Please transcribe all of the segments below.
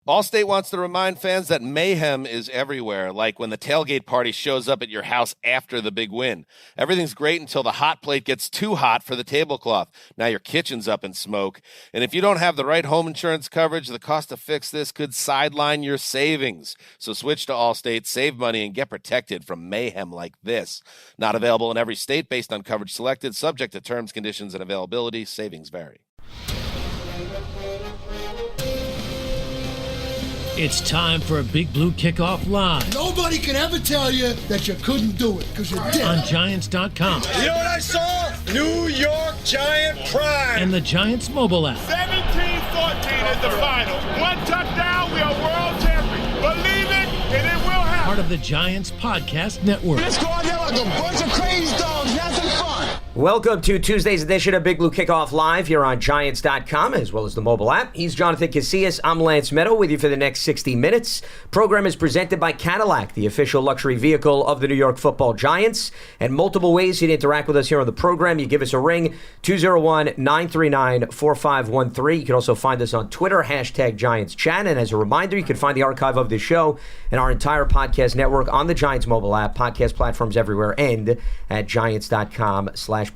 Allstate wants to remind fans that mayhem is everywhere, like when the tailgate party shows up at your house after the big win. Everything's great until the hot plate gets too hot for the tablecloth. Now your kitchen's up in smoke. And if you don't have the right home insurance coverage, the cost to fix this could sideline your savings. So switch to Allstate, save money, and get protected from mayhem like this. Not available in every state based on coverage selected, subject to terms, conditions, and availability. Savings vary. It's time for a Big Blue Kickoff Live. Nobody can ever tell you that you couldn't do it, because you did. On Giants.com. You know what I saw? New York Giant pride. And the Giants mobile app. 17-14 is the final. One touchdown, we are world champions. Believe it, and it will happen. Part of the Giants Podcast Network. Let's go out there like a bunch of crazy dogs. Have some fun. Welcome to Tuesday's edition of Big Blue Kickoff Live here on Giants.com as well as the mobile app. He's Jonathan Casillas. I'm Lance Medow with you for the next 60 minutes. Program is presented by Cadillac, the official luxury vehicle of the New York Football Giants. And multiple ways you can interact with us here on the program. You give us a ring, 201-939-4513. You can also find us on Twitter, #GiantsChat. And as a reminder, you can find the archive of this show and our entire podcast network on the Giants mobile app, podcast platforms everywhere, and at Giants.com/podcast.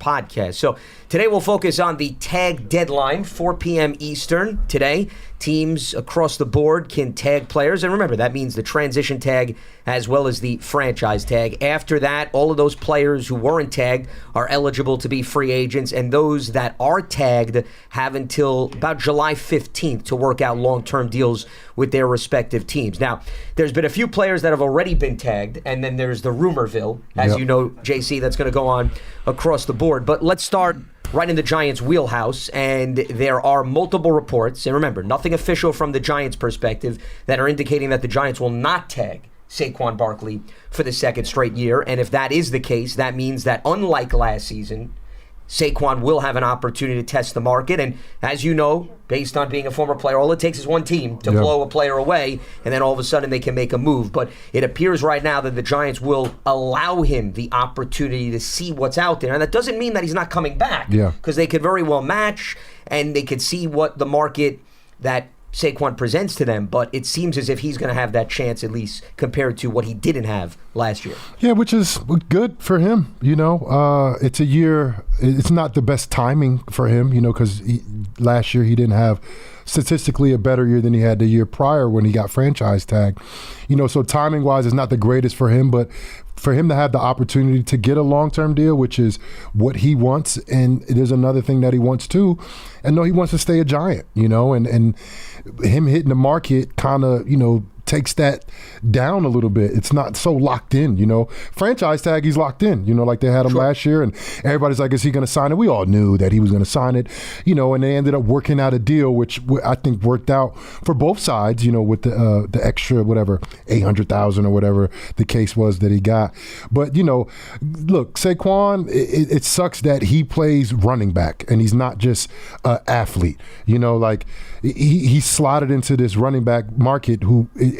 So today we'll focus on the tag deadline, 4 p.m. Eastern. Today, teams across the board can tag players. And remember, that means the transition tag as well as the franchise tag. After that, all of those players who weren't tagged are eligible to be free agents. And those that are tagged have until about July 15th to work out long-term deals with their respective teams. Now, there's been a few players that have already been tagged. And then there's the Rumorville, as you know, JC, that's going to go on across the board. But let's start right in the Giants' wheelhouse, and there are multiple reports, and remember, nothing official from the Giants' perspective, that are indicating that the Giants will not tag Saquon Barkley for the second straight year. And if that is the case, that means that unlike last season, Saquon will have an opportunity to test the market. And as you know, based on being a former player, all it takes is one team to blow a player away, and then all of a sudden they can make a move. But it appears right now that the Giants will allow him the opportunity to see what's out there. And that doesn't mean that he's not coming back, because they could very well match, and they could see what the market that Saquon presents to them, but it seems as if he's going to have that chance, at least compared to what he didn't have last year. Yeah, which is good for him. You know, it's a year. It's not the best timing for him, you know, because last year he didn't have statistically a better year than he had the year prior when he got franchise tagged. You know, so timing wise, it's not the greatest for him, but for him to have the opportunity to get a long-term deal, which is what he wants, and there's another thing that he wants too, and no, he wants to stay a Giant, you know, and him hitting the market kind of, you know, takes that down a little bit. It's not so locked in, you know. Franchise tag, he's locked in, you know, like they had him last year, and everybody's like, is he going to sign it? We all knew that he was going to sign it, you know, and they ended up working out a deal, which I think worked out for both sides, you know, with the extra, whatever, $800,000 or whatever the case was that he got. But, you know, look, Saquon, it sucks that he plays running back, and he's not just an athlete, you know, like he slotted into this running back market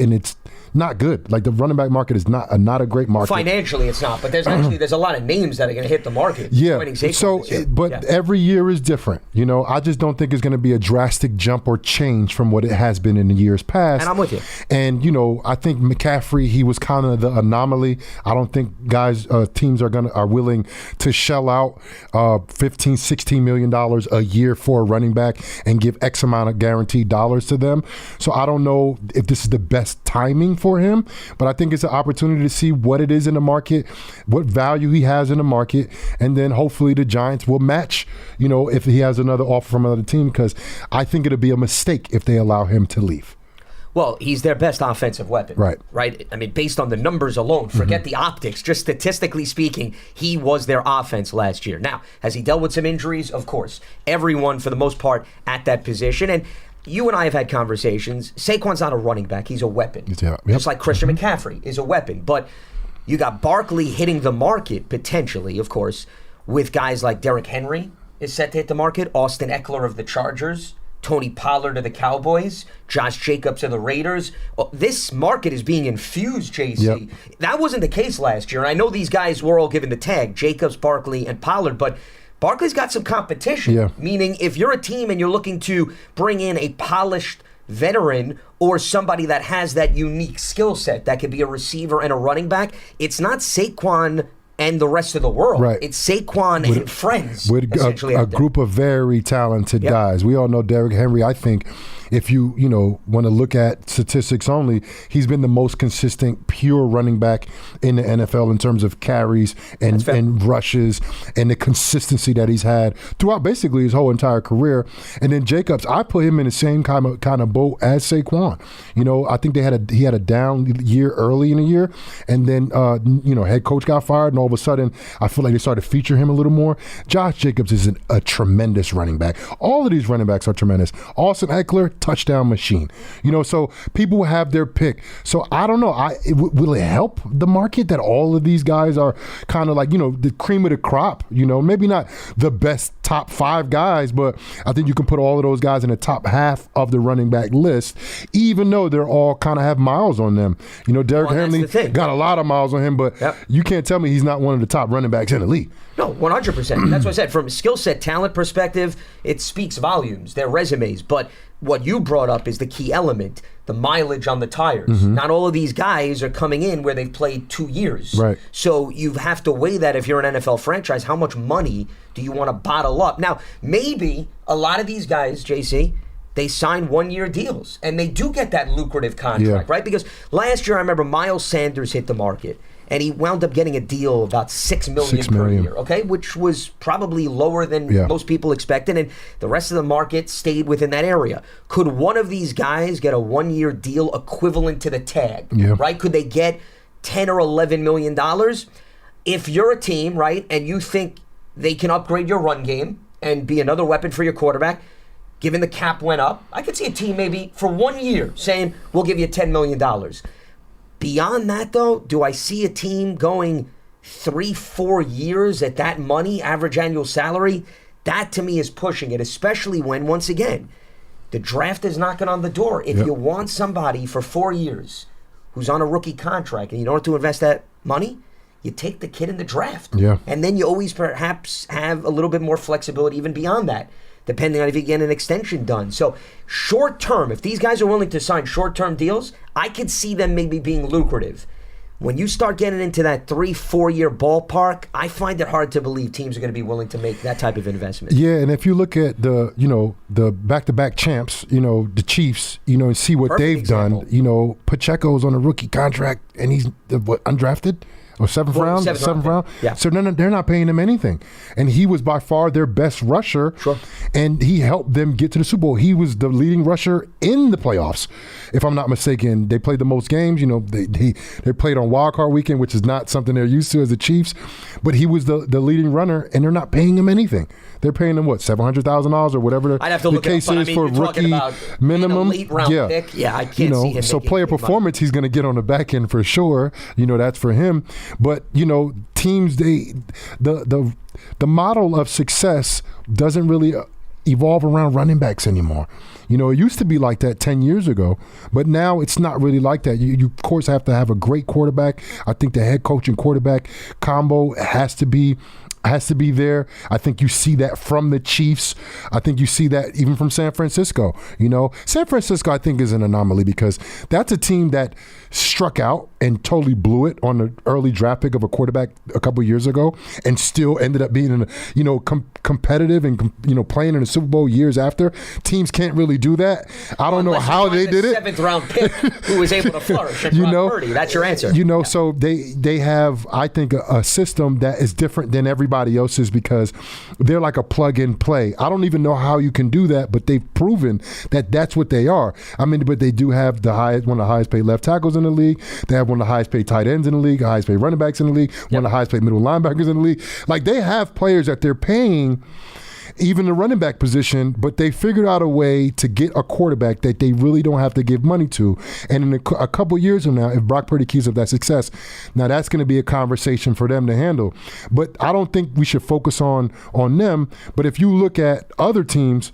and it's not good. Like the running back market is not a great market. Financially, it's not, but there's a lot of names that are going to hit the market. Yeah. So, but every year is different. You know, I just don't think it's going to be a drastic jump or change from what it has been in the years past. And I'm with you. And you know, I think McCaffrey, he was kind of the anomaly. I don't think teams are willing to shell out $15-16 million a year for a running back and give X amount of guaranteed dollars to them. So I don't know if this is the best timing for him, but I think it's an opportunity to see what it is in the market, what value he has in the market, and then hopefully the Giants will match, you know, if he has another offer from another team, because I think it'll be a mistake if they allow him to leave. Well, he's their best offensive weapon. Right. I mean, based on the numbers alone, forget the optics, just statistically speaking, he was their offense last year. Now, has he dealt with some injuries? Of course. Everyone, for the most part, at that position. And you and I have had conversations. Saquon's not a running back. He's a weapon. Just like Christian McCaffrey is a weapon. But you got Barkley hitting the market, potentially, of course, with guys like Derrick Henry is set to hit the market, Austin Eckler of the Chargers, Tony Pollard of the Cowboys, Josh Jacobs of the Raiders. This market is being infused, JC. That wasn't the case last year. And I know these guys were all given the tag, Jacobs, Barkley, and Pollard, but Barkley's got some competition, meaning if you're a team and you're looking to bring in a polished veteran or somebody that has that unique skill set that could be a receiver and a running back. It's not Saquon and the rest of the world. Right. It's Saquon and friends. With a group of very talented guys. We all know Derrick Henry. I think if you want to look at statistics only, he's been the most consistent pure running back in the NFL in terms of carries and rushes and the consistency that he's had throughout basically his whole entire career. And then Jacobs, I put him in the same kind of boat as Saquon. I think he had a down year early in the year, and then head coach got fired, and all of a sudden I feel like they started to feature him a little more. Josh Jacobs is a tremendous running back. All of these running backs are tremendous. Austin Eckler, touchdown machine. So people have their pick. So I don't know. Will it help the market that all of these guys are kind of like, the cream of the crop? Maybe not the best top 5 guys, but I think you can put all of those guys in the top half of the running back list, even though they're all kind of have miles on them. Derrick Henry got a lot of miles on him, but you can't tell me he's not one of the top running backs in the league. No, 100%. That's what I said. From a skill set, talent perspective, it speaks volumes, their resumes. But what you brought up is the key element, the mileage on the tires. Mm-hmm. Not all of these guys are coming in where they've played 2 years. Right. So you have to weigh that if you're an NFL franchise. How much money do you want to bottle up? Now, maybe a lot of these guys, JC, they sign 1-year deals, and they do get that lucrative contract, right? Because last year, I remember Miles Sanders hit the market, and he wound up getting a deal about $6 million per year, okay, which was probably lower than most people expected, and the rest of the market stayed within that area. Could one of these guys get a 1-year deal equivalent to the tag, right? Could they get $10 or $11 million? If you're a team, right, and you think they can upgrade your run game and be another weapon for your quarterback, given the cap went up, I could see a team maybe for 1 year saying, we'll give you $10 million. Beyond that, though, do I see a team going 3-4 years at that money, average annual salary? That, to me, is pushing it, especially when, once again, the draft is knocking on the door. If you want somebody for 4 years who's on a rookie contract and you don't have to invest that money, you take the kid in the draft. Yeah. And then you always perhaps have a little bit more flexibility even beyond that, depending on if you get an extension done. So short term, if these guys are willing to sign short-term deals, I could see them maybe being lucrative. When you start getting into that 3-4 year ballpark, I find it hard to believe teams are going to be willing to make that type of investment. Yeah, and if you look at the back-to-back champs, the Chiefs, and see what they've done, Pacheco's on a rookie contract and he's undrafted. Or seventh round? Yeah. So they're not paying him anything. And he was by far their best rusher. Sure. And he helped them get to the Super Bowl. He was the leading rusher in the playoffs, if I'm not mistaken. They played the most games. They played on Wild Card Weekend, which is not something they're used to as the Chiefs. But he was the leading runner, and they're not paying him anything. They're paying him, what, $700,000 or whatever the case is for rookie minimum. Late round pick. Yeah, I can't see him. So player performance, he's going to get on the back end for sure. That's for him. But teams, the model of success doesn't really evolve around running backs anymore. It used to be like that 10 years ago, but now it's not really like that. You of course have to have a great quarterback. I think the head coach and quarterback combo has to be there. I think you see that from the Chiefs. I think you see that even from San Francisco. San Francisco, I think, is an anomaly because that's a team that struck out and totally blew it on the early draft pick of a quarterback a couple years ago, and still ended up being competitive and playing in the Super Bowl years after. Teams can't really do that. I don't know how they did it. 7th round pick who was able to flourish. Purdy. That's your answer. So they have, I think, a system that is different than everybody else's because they're like a plug and play. I don't even know how you can do that, but they've proven that that's what they are. but they do have one of the highest paid left tackles in the league. They have one of the highest paid tight ends in the league, highest paid running backs in the league, one of the highest paid middle linebackers in the league. Like, they have players that they're paying even the running back position, but they figured out a way to get a quarterback that they really don't have to give money to. And in a couple years from now, if Brock Purdy keeps up that success, now that's going to be a conversation for them to handle. But I don't think we should focus on them. But if you look at other teams,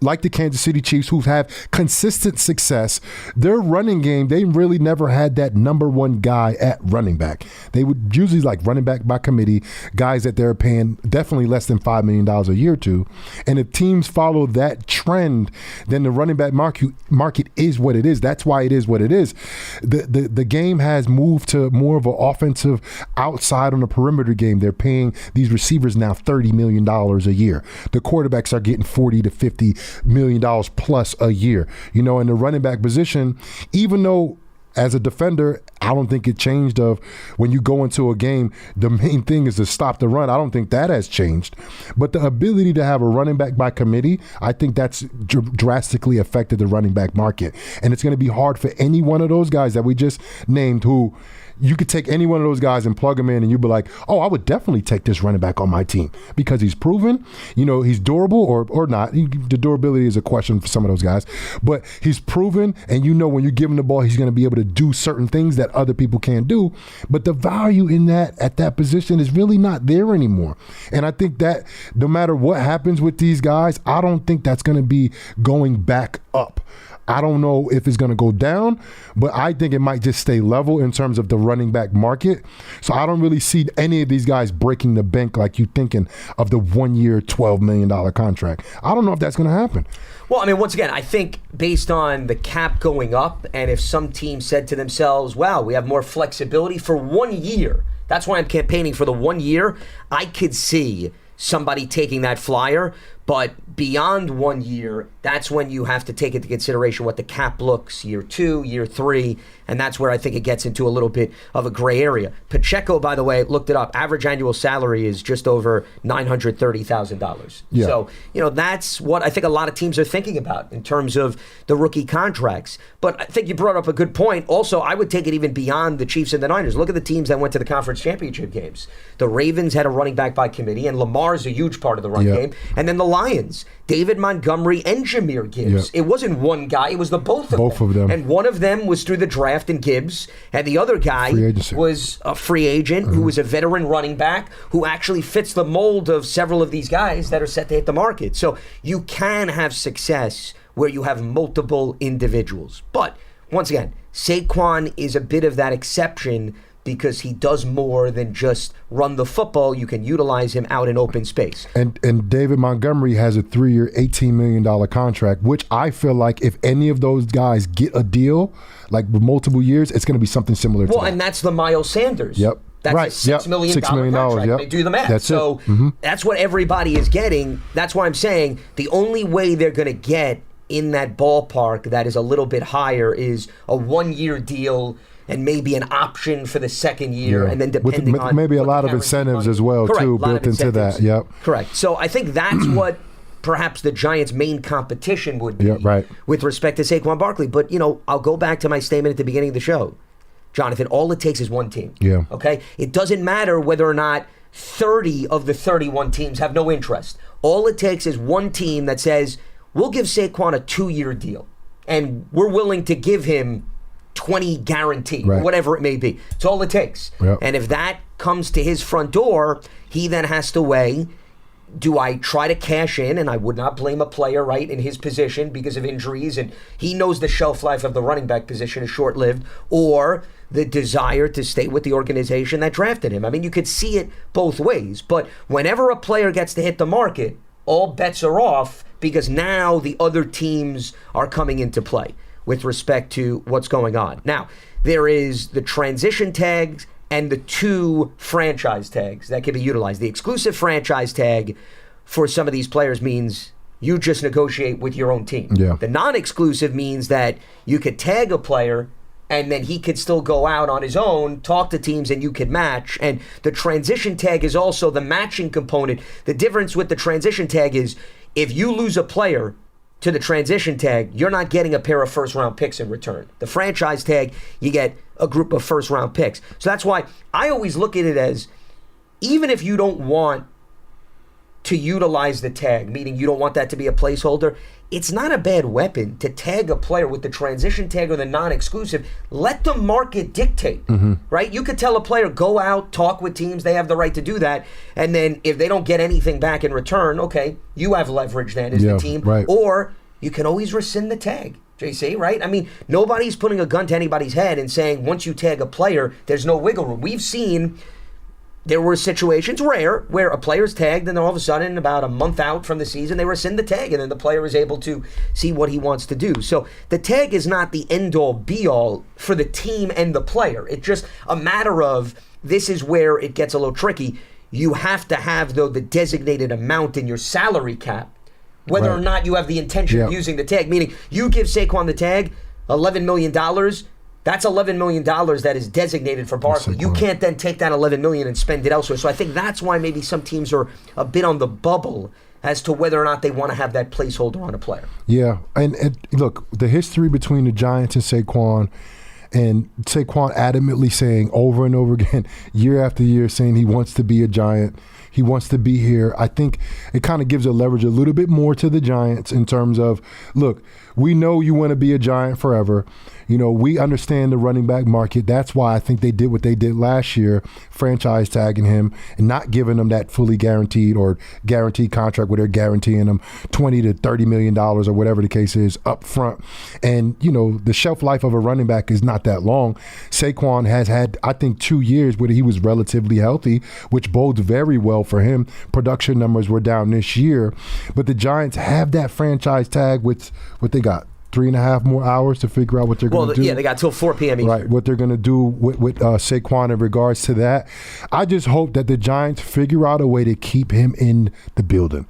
like the Kansas City Chiefs, who have consistent success, their running game, they really never had that number one guy at running back. They would usually like running back by committee, guys that they're paying definitely less than $5 million a year to. And if teams follow that trend, then the running back market is what it is. That's why it is what it is. The game has moved to more of an offensive outside on the perimeter game. They're paying these receivers now $30 million a year. The quarterbacks are getting $40 to $50 million plus a year. You know, in the running back position, even though as a defender, I don't think it changed of when you go into a game, the main thing is to stop the run. I don't think that has changed. But the ability to have a running back by committee, I think that's drastically affected the running back market. And it's going to be hard for any one of those guys that we just named who you could take any one of those guys and plug them in and you'd be like, oh, I would definitely take this running back on my team because he's proven, you know, he's durable or not. The durability is a question for some of those guys, but he's proven, and you know when you give him the ball, he's going to be able to do certain things that other people can't do. But the value in that at that position is really not there anymore. And I think that no matter what happens with these guys, I don't think that's going to be going back up. I don't know if it's going to go down, but I think it might just stay level in terms of the running back market. So I don't really see any of these guys breaking the bank like you thinking of the 1 year, $12 million contract. I don't know if that's going to happen. Well, I mean, once again, I think based on the cap going up, and if some team said to themselves, wow, we have more flexibility for 1 year, that's why I'm campaigning for the 1 year, I could see somebody taking that flyer. But beyond 1 year, that's when you have to take into consideration what the cap looks year 2, year 3, and that's where I think it gets into a little bit of a gray area. Pacheco, by the way, looked it up. Average annual salary is just over $930,000. Yeah. So, you know, that's what I think a lot of teams are thinking about in terms of the rookie contracts. But I think you brought up a good point. Also, I would take it even beyond the Chiefs and the Niners. Look at the teams that went to the conference championship games. The Ravens had a running back by committee, and Lamar's a huge part of the run game. And then the Lions, David Montgomery and Jahmyr Gibbs. It wasn't one guy, it was the both of them. And one of them was through the draft in Gibbs, and the other guy was a free agent who was a veteran running back who actually fits the mold of several of these guys that are set to hit the market. So you can have success where you have multiple individuals. But once again, Saquon is a bit of that exception because he does more than just run the football. You can utilize him out in open space. And David Montgomery has a 3-year, $18 million contract, which I feel like if any of those guys get a deal, like with multiple years, it's going to be something similar to that. And that's the Miles Sanders. Yep. That's a $6 million contract. Yep. They do the math. That's so that's what everybody is getting. That's why I'm saying the only way they're going to get in that ballpark that is a little bit higher is a 1 year deal and maybe an option for the second year, and then depending on maybe a lot of incentives as well, too, built into that. Yep. Correct. So I think that's what perhaps the Giants' main competition would be with respect to Saquon Barkley. But, you know, I'll go back to my statement at the beginning of the show. Jonathan, all it takes is one team. Yeah. Okay? It doesn't matter whether or not 30 of the 31 teams have no interest. All it takes is one team that says, we'll give Saquon a 2-year deal, and we're willing to give him 20 guarantee, or whatever it may be. It's all it takes. Yep. And if that comes to his front door, he then has to weigh, do I try to cash in? And I would not blame a player, right, in his position because of injuries, and he knows the shelf life of the running back position is short-lived, or the desire to stay with the organization that drafted him. I mean, you could see it both ways, but whenever a player gets to hit the market, all bets are off because now the other teams are coming into play with respect to what's going on. Now, there is the transition tags and the 2 franchise tags that can be utilized. The exclusive franchise tag for some of these players means you just negotiate with your own team. Yeah. The non-exclusive means that you could tag a player and then he could still go out on his own, talk to teams, and you could match. And the transition tag is also the matching component. The difference with the transition tag is if you lose a player to the transition tag, you're not getting a pair of first-round picks in return. The franchise tag, you get a group of first-round picks. So that's why I always look at it as, even if you don't want to utilize the tag, meaning you don't want that to be a placeholder, it's not a bad weapon to tag a player with the transition tag or the non-exclusive. Let the market dictate, right? You could tell a player, go out, talk with teams. They have the right to do that. And then if they don't get anything back in return, okay, you have leverage then as the team. Right. Or you can always rescind the tag, JC, right? I mean, nobody's putting a gun to anybody's head and saying once you tag a player, there's no wiggle room. We've seen... There were situations, rare, where a player's tagged and then all of a sudden, about a month out from the season, they rescind the tag and then the player is able to see what he wants to do. So the tag is not the end-all, be-all for the team and the player. It's just a matter of, this is where it gets a little tricky. You have to have, though, the designated amount in your salary cap, whether or not you have the intention of using the tag. Meaning, you give Saquon the tag, $11 million, that's $11 million that is designated for Barkley. You can't then take that $11 million and spend it elsewhere. So I think that's why maybe some teams are a bit on the bubble as to whether or not they want to have that placeholder on a player. Yeah, and look, the history between the Giants and Saquon adamantly saying over and over again, year after year, saying he wants to be a Giant. He wants to be here. I think it kind of gives a leverage a little bit more to the Giants in terms of, look, we know you want to be a Giant forever. You know, we understand the running back market. That's why I think they did what they did last year, franchise tagging him and not giving him that fully guaranteed or guaranteed contract where they're guaranteeing him $20 to $30 million or whatever the case is up front. And, you know, the shelf life of a running back is not that long. Saquon has had, I think, 2 years where he was relatively healthy, which bodes very well for him. Production numbers were down this year. But the Giants have that franchise tag with what they got. 3.5 more hours to figure out what they're going to do. Yeah, they got till 4 p.m. Eastern. Right, what they're going to do with Saquon in regards to that. I just hope that the Giants figure out a way to keep him in the building.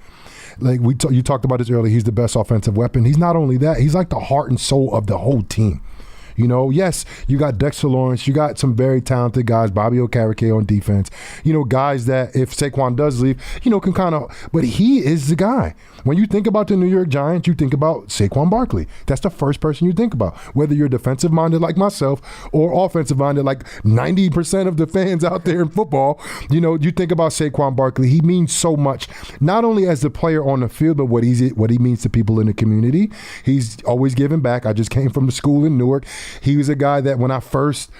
Like you talked about this earlier, he's the best offensive weapon. He's not only that, he's like the heart and soul of the whole team. You know, yes, you got Dexter Lawrence, you got some very talented guys, Bobby Okereke on defense. You know, guys that if Saquon does leave, you know, can kind of, but he is the guy. When you think about the New York Giants, you think about Saquon Barkley. That's the first person you think about. Whether you're defensive-minded like myself or offensive-minded like 90% of the fans out there in football, you know, you think about Saquon Barkley. He means so much, not only as the player on the field, but what he means to people in the community. He's always giving back. I just came from the school in Newark. He was a guy that when I first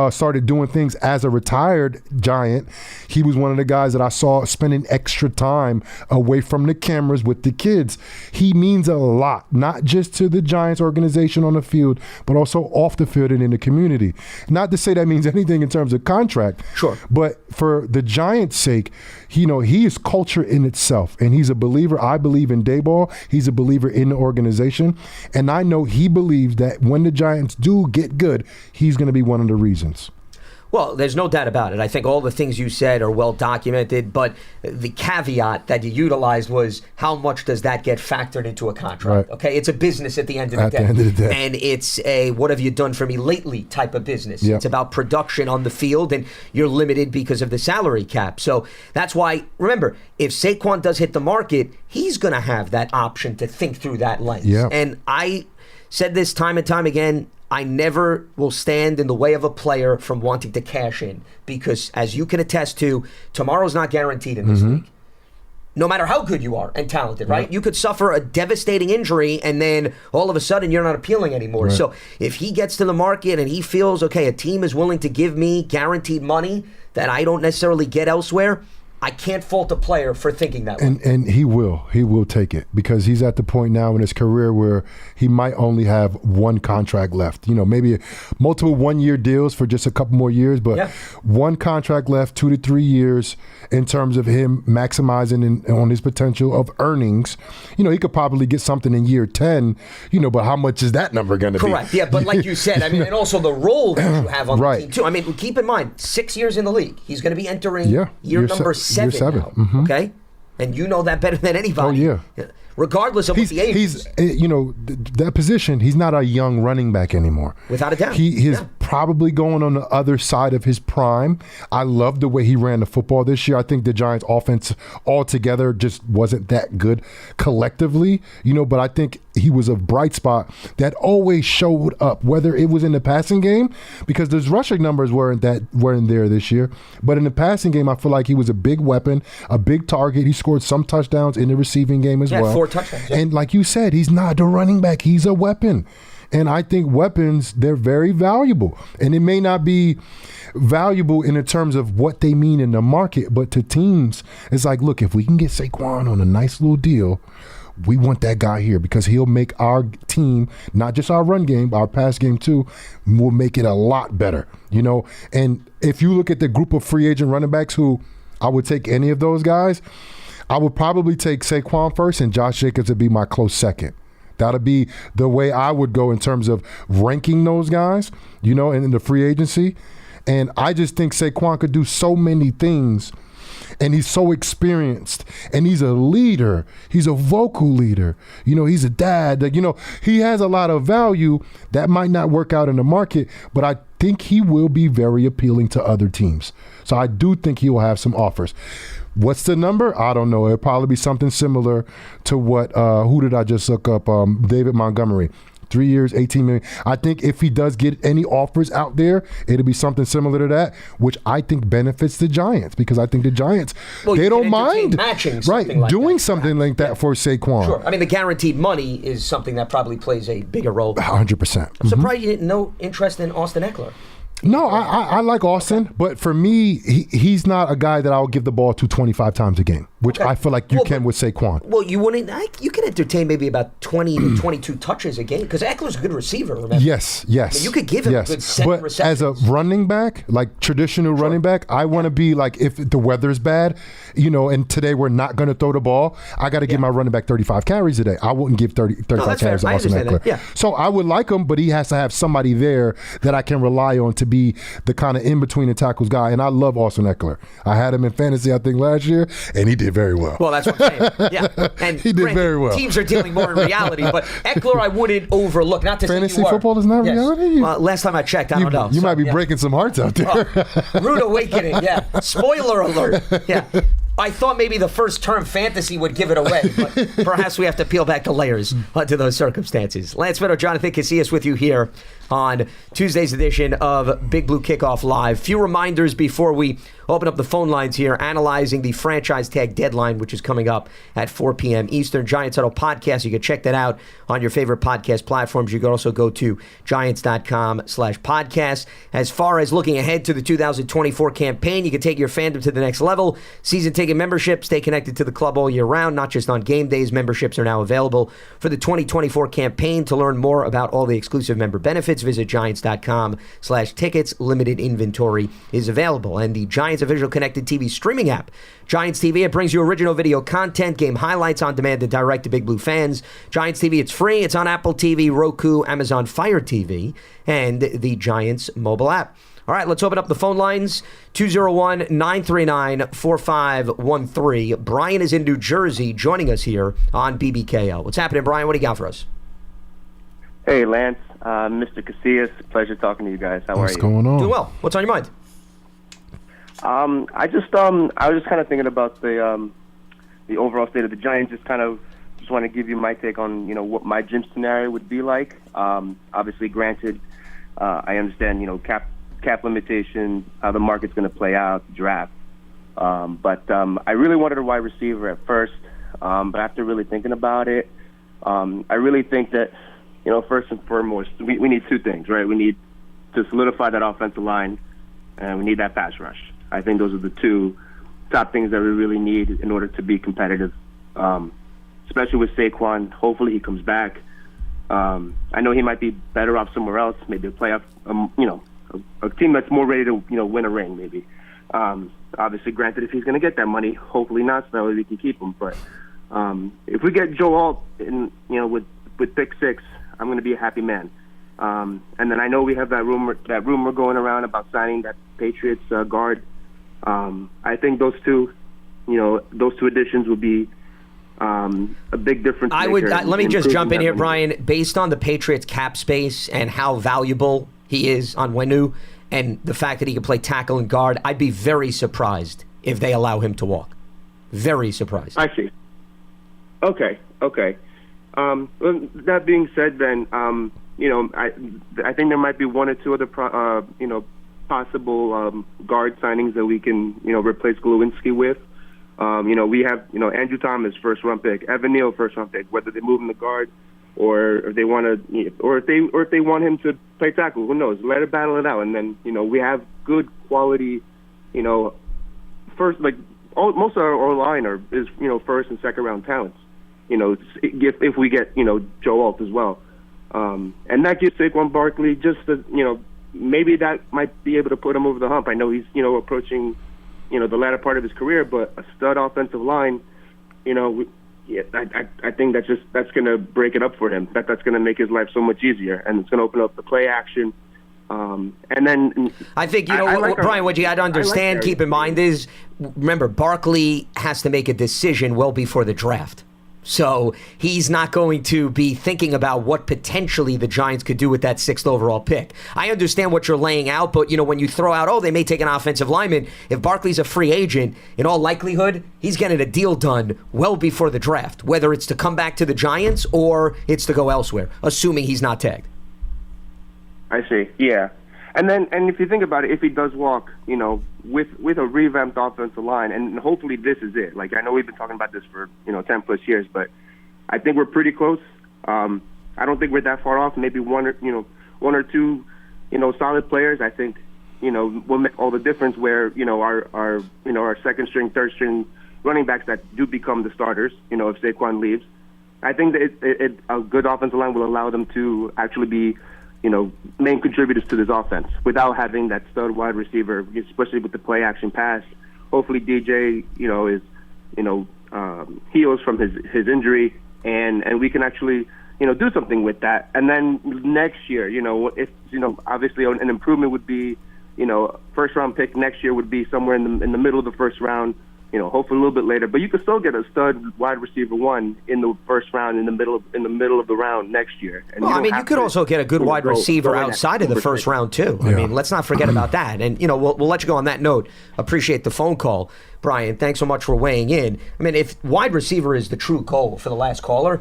started doing things as a retired Giant, he was one of the guys that I saw spending extra time away from the cameras with the kids. He means a lot, not just to the Giants organization on the field, but also off the field and in the community. Not to say that means anything in terms of contract, sure, but for the Giants' sake, you know, he is culture in itself, and he's a believer. I believe in Dayball. He's a believer in the organization, and I know he believes that when the Giants do get good, he's going to be one of the reasons. Well, there's no doubt about it. I think all the things you said are well documented, but the caveat that you utilized was how much does that get factored into a contract? Right. Okay, it's a business at the end of the day. At the end of the day. And it's a what have you done for me lately type of business. Yep. It's about production on the field, and you're limited because of the salary cap. So that's why, remember, if Saquon does hit the market, he's going to have that option to think through that lens. Yep. And I said this time and time again, I never will stand in the way of a player from wanting to cash in because, as you can attest to, tomorrow's not guaranteed in this league. No matter how good you are and talented, right? You could suffer a devastating injury and then all of a sudden you're not appealing anymore. Right. So if he gets to the market and he feels, okay, a team is willing to give me guaranteed money that I don't necessarily get elsewhere, I can't fault a player for thinking that way. And he will take it because he's at the point now in his career where he might only have one contract left. You know, maybe multiple 1-year deals for just a couple more years, but one contract left, 2 to 3 years in terms of him maximizing on his potential of earnings. You know, he could probably get something in year 10, you know, but how much is that number going to be? Correct. Yeah, but like you said, I mean, and also the role that you have on the team too. I mean, keep in mind, 6 years in the league. He's going to be entering year number 7 now, okay? And you know that better than anybody. Oh, yeah. Regardless of what the age is. You know, that position, he's not a young running back anymore. Without a doubt. His probably going on the other side of his prime. I love the way he ran the football this year. I think the Giants offense altogether just wasn't that good collectively, but I think he was a bright spot that always showed up, whether it was in the passing game, because those rushing numbers weren't there this year. But in the passing game, I feel like he was a big weapon, a big target. He scored some touchdowns in the receiving game as well. 4 touchdowns. Yeah. And like you said, he's not the running back. He's a weapon. And I think weapons, they're very valuable. And it may not be valuable in the terms of what they mean in the market, but to teams, it's like, look, if we can get Saquon on a nice little deal, we want that guy here because he'll make our team, not just our run game, our pass game too, will make it a lot better, And if you look at the group of free agent running backs who I would take any of those guys, I would probably take Saquon first and Josh Jacobs would be my close second. That'll be the way I would go in terms of ranking those guys, and in the free agency. And I just think Saquon could do so many things. And he's so experienced, and he's a leader. He's a vocal leader. He's a dad. He has a lot of value that might not work out in the market, but I think he will be very appealing to other teams. So I do think he will have some offers. What's the number? I don't know. It'll probably be something similar to what, who did I just look up? David Montgomery. 3 years, $18 million. I think if he does get any offers out there, it'll be something similar to that, which I think benefits the Giants because I think the Giants, they don't mind doing something like that for Saquon. Sure. I mean, the guaranteed money is something that probably plays a bigger role. 100%. I'm surprised you didn't know interest in Austin Eckler. No, I like Austin, but for me, he's not a guy that I'll give the ball to 25 times a game, which I feel like you can with Saquon. Well, you wouldn't. You can entertain maybe about 20 to 22 touches a game because Eckler's a good receiver. Remember? Yes. I mean, you could give him a good 7 receptions. But as a running back, like traditional running back, I want to be like if the weather's bad, and today we're not going to throw the ball, I got to give my running back 35 carries a day. I wouldn't give 35 carries to Austin Eckler. Yeah. So I would like him, but he has to have somebody there that I can rely on to be the kind of in-between the tackles guy, and I love Austin Eckler. I had him in fantasy, I think, last year, and he did very well. Well, that's what I'm saying. Yeah, and he did very well. Teams are dealing more in reality, but Eckler I wouldn't overlook. Not to fantasy say you football is not reality. Well, last time I checked, I don't know. You might be breaking some hearts out there. Rude awakening. Yeah. Spoiler alert. Yeah. I thought maybe the first term fantasy would give it away, but perhaps we have to peel back the layers to those circumstances. Lance Medow, Jonathan Casillas with you here on Tuesday's edition of Big Blue Kickoff Live. Few reminders before we open up the phone lines here, analyzing the franchise tag deadline, which is coming up at 4 p.m. Eastern. Giants Huddle podcast. You can check that out on your favorite podcast platforms. You can also go to giants.com/podcast. As far as looking ahead to the 2024 campaign, you can take your fandom to the next level. Season ticket membership, stay connected to the club all year round, not just on game days. Memberships are now available for the 2024 campaign. To learn more about all the exclusive member benefits, visit giants.com/tickets. Limited inventory is available. And the Giants official connected TV streaming app, Giants TV, it brings you original video content, game highlights on demand and direct to Big Blue fans. Giants TV, it's free. It's on Apple TV, Roku, Amazon Fire TV, and the Giants mobile app. All right, let's open up the phone lines. 201-939-4513. Brian is in New Jersey joining us here on BBKO. What's happening, Brian? What do you got for us? Hey, Lance. Mr. Casillas, pleasure talking to you guys. How are you? What's going on? Doing well. What's on your mind? I was just kind of thinking about the overall state of the Giants. Just want to give you my take on what my dream scenario would be like. Obviously, granted, I understand cap limitation, how the market's going to play out, draft. But I really wanted a wide receiver at first. But after really thinking about it, I really think that first and foremost, we need two things, right? We need to solidify that offensive line, and we need that pass rush. I think those are the two top things that we really need in order to be competitive, especially with Saquon. Hopefully he comes back. I know he might be better off somewhere else, maybe a playoff, a team that's more ready to win a ring, maybe. Obviously, granted, if he's going to get that money, hopefully not, so that way we can keep him. But if we get Joe Alt with pick 6, I'm going to be a happy man. And then I know we have that rumor going around about signing that Patriots guard. I think those two additions will be a big difference. Let me just jump in here, Brian. Based on the Patriots cap space and how valuable he is on Wenu, and the fact that he can play tackle and guard, I'd be very surprised if they allow him to walk. Very surprised. I see. Okay. Well, that being said, then, I think there might be one or two other, possible guard signings that we can, replace Glowinski with. We have, Andrew Thomas, first-round pick, Evan Neal, first-round pick. Whether they move him to guard, or if they want to, or if they want him to play tackle, who knows? Let it battle it out, and then we have good quality, first most of our line is first and second round talents. If we get Joe Alt as well, and that gives Saquon Barkley just maybe that might be able to put him over the hump. I know he's approaching the latter part of his career, but a stud offensive line, I think that's going to break it up for him. That's going to make his life so much easier, and it's going to open up the play action. And then I think Brian, what you got to understand, keep in mind is, remember, Barkley has to make a decision well before the draft. So he's not going to be thinking about what potentially the Giants could do with that 6th overall pick. I understand what you're laying out, but when you throw out, they may take an offensive lineman, if Barkley's a free agent, in all likelihood, he's getting a deal done well before the draft, whether it's to come back to the Giants or it's to go elsewhere, assuming he's not tagged. I see, yeah. And if you think about it, if he does walk, with a revamped offensive line, and hopefully this is it. Like, I know we've been talking about this for 10 plus years, but I think we're pretty close. I don't think we're that far off. Maybe one or two solid players. I think will make all the difference. Where our second string, third string running backs that do become the starters. If Saquon leaves, I think that a good offensive line will allow them to actually be main contributors to this offense without having that stud wide receiver, especially with the play action pass. Hopefully DJ, heals from his injury, and we can actually, do something with that. And then next year, if obviously an improvement would be, first round pick next year would be somewhere in the middle of the first round. Hopefully a little bit later, but you could still get a stud wide receiver one in the first round, in the middle of the round next year. And you could also get a good wide receiver outside of the first round too. Yeah. I mean, let's not forget about that. And we'll let you go on that note. Appreciate the phone call, Brian. Thanks so much for weighing in. I mean, if wide receiver is the true goal for the last caller,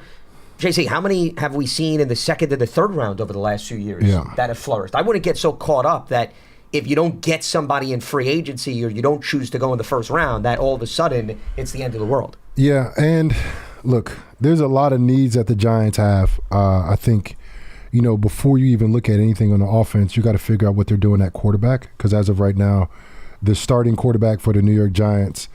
JC, how many have we seen in the second and the third round over the last few years that have flourished? I wouldn't get so caught up that if you don't get somebody in free agency or you don't choose to go in the first round, that all of a sudden it's the end of the world. Yeah, and look, there's a lot of needs that the Giants have. I think, before you even look at anything on the offense, you got to figure out what they're doing at quarterback, because as of right now, the starting quarterback for the New York Giants,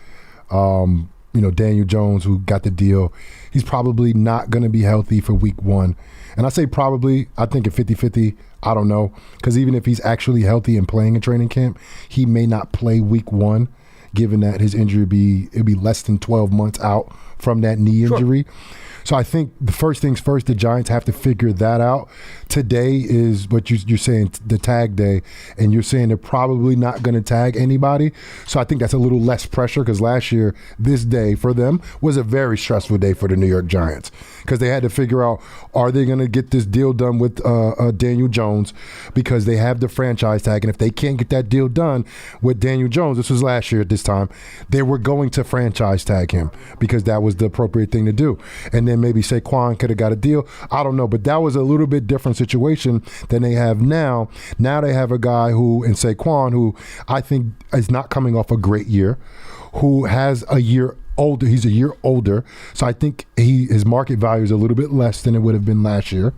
Daniel Jones, who got the deal, he's probably not going to be healthy for week 1. And I say probably, I think at 50-50, I don't know. Because even if he's actually healthy and playing in training camp, he may not play week 1, given that his injury it'd be less than 12 months out from that knee injury. Sure. So I think the first things first, the Giants have to figure that out. Today is what you're saying, the tag day, and you're saying they're probably not going to tag anybody. So I think that's a little less pressure, because last year, this day for them was a very stressful day for the New York Giants, because they had to figure out, are they going to get this deal done with Daniel Jones, because they have the franchise tag, and if they can't get that deal done with Daniel Jones, this was last year at this time, they were going to franchise tag him, because that was the appropriate thing to do. And then maybe Saquon could have got a deal. I don't know, but that was a little bit different situation than they have now. Now they have a guy in Saquon, who I think is not coming off a great year, who has a year older. He's a year older, so I think his market value is a little bit less than it would have been last year.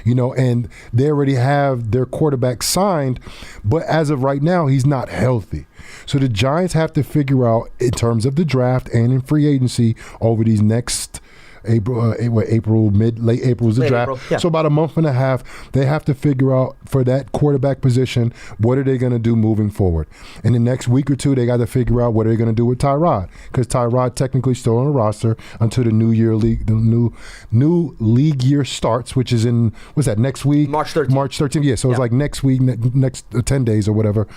And they already have their quarterback signed, but as of right now, he's not healthy. So the Giants have to figure out, in terms of the draft and in free agency over these next late April is the draft. April, yeah. So about a month and a half, they have to figure out for that quarterback position, what are they going to do moving forward? In the next week or two, they got to figure out what they're going to do with Tyrod, because Tyrod technically still on the roster until the new league year starts, which is in, what's that, next week? March 13th. March 13th, yeah. So it's like next week, next 10 days or whatever.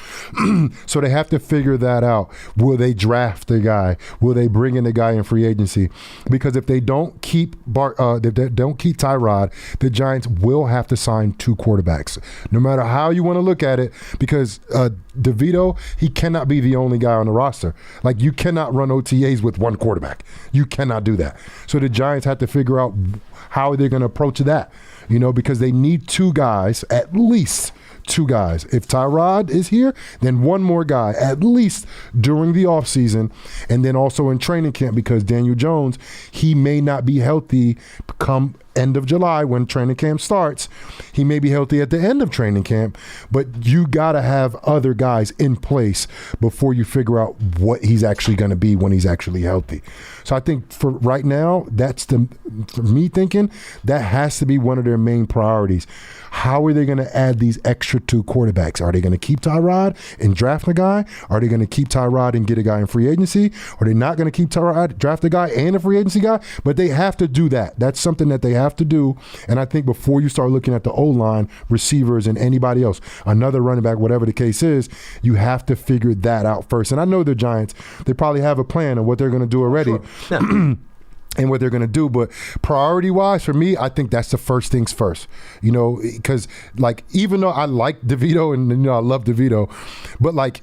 So they have to figure that out. Will they draft the guy? Will they bring in the guy in free agency? Because if they don't, don't keep Tyrod, the Giants will have to sign 2 quarterbacks, no matter how you want to look at it, because DeVito, he cannot be the only guy on the roster. Like, you cannot run OTAs with 1 quarterback. You cannot do that. So the Giants have to figure out how they're going to approach that, because they need 2 guys, at least 2 guys. If Tyrod is here, then 1 more guy, at least during the offseason, and then also in training camp, because Daniel Jones, he may not be healthy come end of July when training camp starts. He may be healthy at the end of training camp, but you got to have other guys in place before you figure out what he's actually going to be when he's actually healthy. So I think for right now, for me thinking, that has to be one of their main priorities. How are they going to add these extra 2 quarterbacks? Are they going to keep Tyrod and draft a guy? Are they going to keep Tyrod and get a guy in free agency? Are they not going to keep Tyrod, draft a guy and a free agency guy? But they have to do that. That's something that they have to do. And I think before you start looking at the O-line, receivers, and anybody else, another running back, whatever the case is, you have to figure that out first. And I know the Giants, they probably have a plan of what they're going to do already. Sure. Yeah. And what they're going to do. But priority-wise, for me, I think that's the first things first. Because, even though I like DeVito and, I love DeVito, but,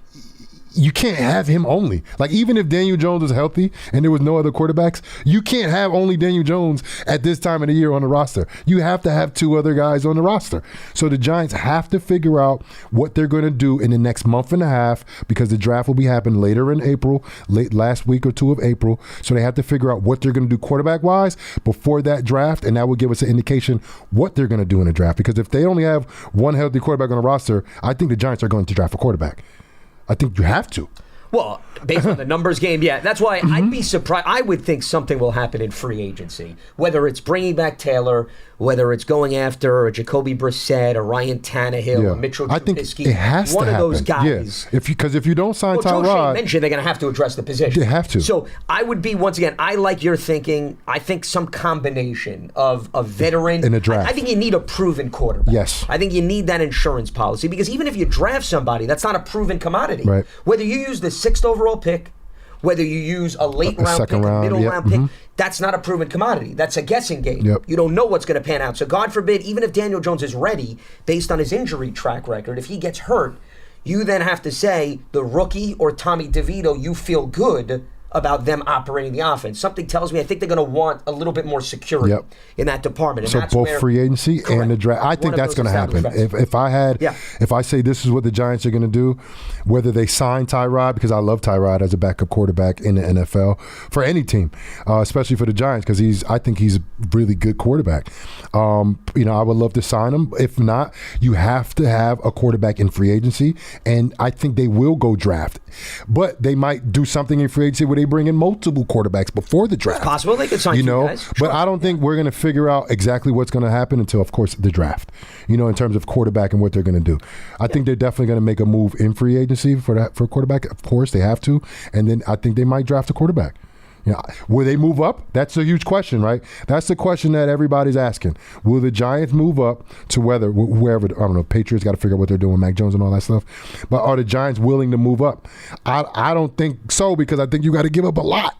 you can't have him only. Even if Daniel Jones is healthy and there was no other quarterbacks, you can't have only Daniel Jones at this time of the year on the roster. You have to have 2 other guys on the roster. So the Giants have to figure out what they're going to do in the next month and a half, because the draft will be happening later in April, last week or 2 of April. So they have to figure out what they're going to do quarterback-wise before that draft, and that will give us an indication what they're going to do in the draft. Because if they only have 1 healthy quarterback on the roster, I think the Giants are going to draft a quarterback. I think you have to. Well, based on the numbers game, yeah. That's why I'd be surprised. I would think something will happen in free agency, whether it's bringing back Taylor, whether it's going after a Jacoby Brissett, a Ryan Tannehill, a Mitchell Trubisky. I think it has one to of happen. those guys. Yeah. Because if you don't sign Joe Tyrod, Shane mentioned they're going to have to address the position. They have to. So I would be, once again, I like your thinking. I think some combination of a veteran. In a draft. I think you need a proven quarterback. Yes. I think you need that insurance policy, because even if you draft somebody, that's not a proven commodity. Right. Whether you use the 6th overall pick, whether you use a late round pick, a middle round pick, that's not a proven commodity. That's a guessing game. Yep. You don't know what's going to pan out. So God forbid, even if Daniel Jones is ready, based on his injury track record, if he gets hurt, you then have to say the rookie or Tommy DeVito, you feel good about them operating the offense. Something tells me I think they're going to want a little bit more security in that department. And so that's both free agency and the draft. I think that's going to happen. If I say this is what the Giants are going to do, whether they sign Tyrod, because I love Tyrod as a backup quarterback in the NFL for any team, especially for the Giants, because I think he's a really good quarterback. I would love to sign him. If not, you have to have a quarterback in free agency, and I think they will go draft. But they might do something in free agency where they bring in multiple quarterbacks before the draft. It's possible they could sign two guys. Sure. But I don't think we're going to figure out exactly what's going to happen until, of course, the draft, in terms of quarterback and what they're going to do. I think they're definitely going to make a move in free agency for quarterback. Of course, they have to. And then I think they might draft a quarterback. Will they move up? That's a huge question, right? That's the question that everybody's asking. Will the Giants move up to whoever, I don't know, Patriots got to figure out what they're doing, Mac Jones and all that stuff. But are the Giants willing to move up? I don't think so, because I think you got to give up a lot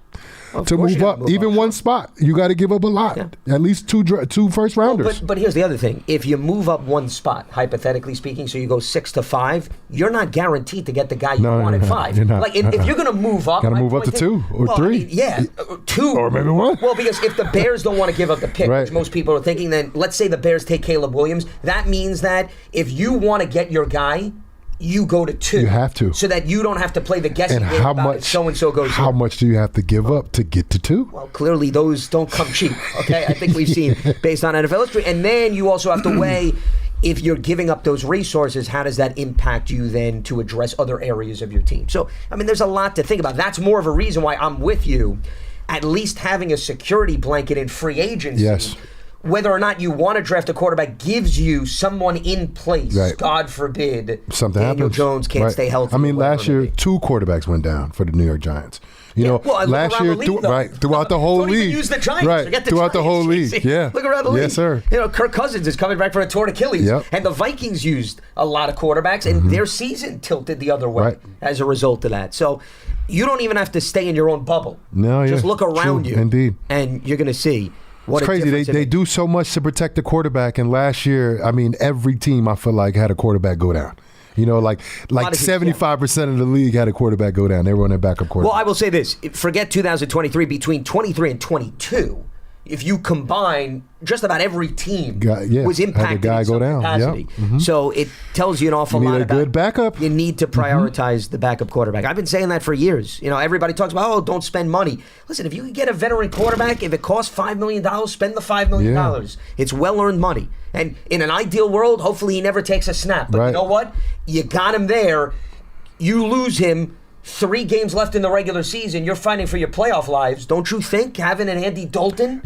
to move up. Even one spot, you got to give up a lot. Yeah. At least two first rounders. But here's the other thing. If you move up one spot, hypothetically speaking, so you go 6 to 5, you're not guaranteed to get the guy you want at 5. If you're going to move up, got to move up to 2 or 3. 2 or maybe 1. Well, because if the Bears don't want to give up the pick, which most people are thinking, then let's say the Bears take Caleb Williams. That means that if you want to get your guy, you go to 2. You have to. So that you don't have to play the guessing game about so-and-so goes How much do you have to give up to get to 2? Well, clearly those don't come cheap, okay? I think we've seen based on NFL history. And then you also have to weigh, if you're giving up those resources, how does that impact you then to address other areas of your team? So, there's a lot to think about. That's more of a reason why I'm with you. At least having a security blanket in free agency. Yes. Whether or not you want to draft a quarterback gives you someone in place. Right. God forbid something Daniel happens. Jones can't stay healthy. Last year, 2 quarterbacks went down for the New York Giants. Last year, throughout the whole league. Even use the Giants. Forget the throughout Giants. the whole league. Yeah. Look around the league. Yes, sir. Kirk Cousins is coming back for a torn Achilles. Yep. And the Vikings used a lot of quarterbacks, and their season tilted the other way as a result of that. So you don't even have to stay in your own bubble. No, just look around you. Indeed. And you're going to see What it's crazy. They do so much to protect the quarterback. And last year, I mean, every team I feel like had a quarterback go down. You know, like 75% of the league had a quarterback go down. They were on their backup quarterback. Well, I will say this. Forget 2023. Between 23 and 22, if you combine, just about every team was impacted in some capacity. Yep. Mm-hmm. So it tells you an awful lot about good backup. You need to prioritize the backup quarterback. I've been saying that for years. You know, everybody talks about, don't spend money. Listen, if you can get a veteran quarterback, if it costs $5 million, spend the $5 million. Yeah. It's well-earned money. And in an ideal world, hopefully he never takes a snap. But you know what? You got him there. You lose him. 3 games left in the regular season. You're fighting for your playoff lives. Don't you think having an Andy Dalton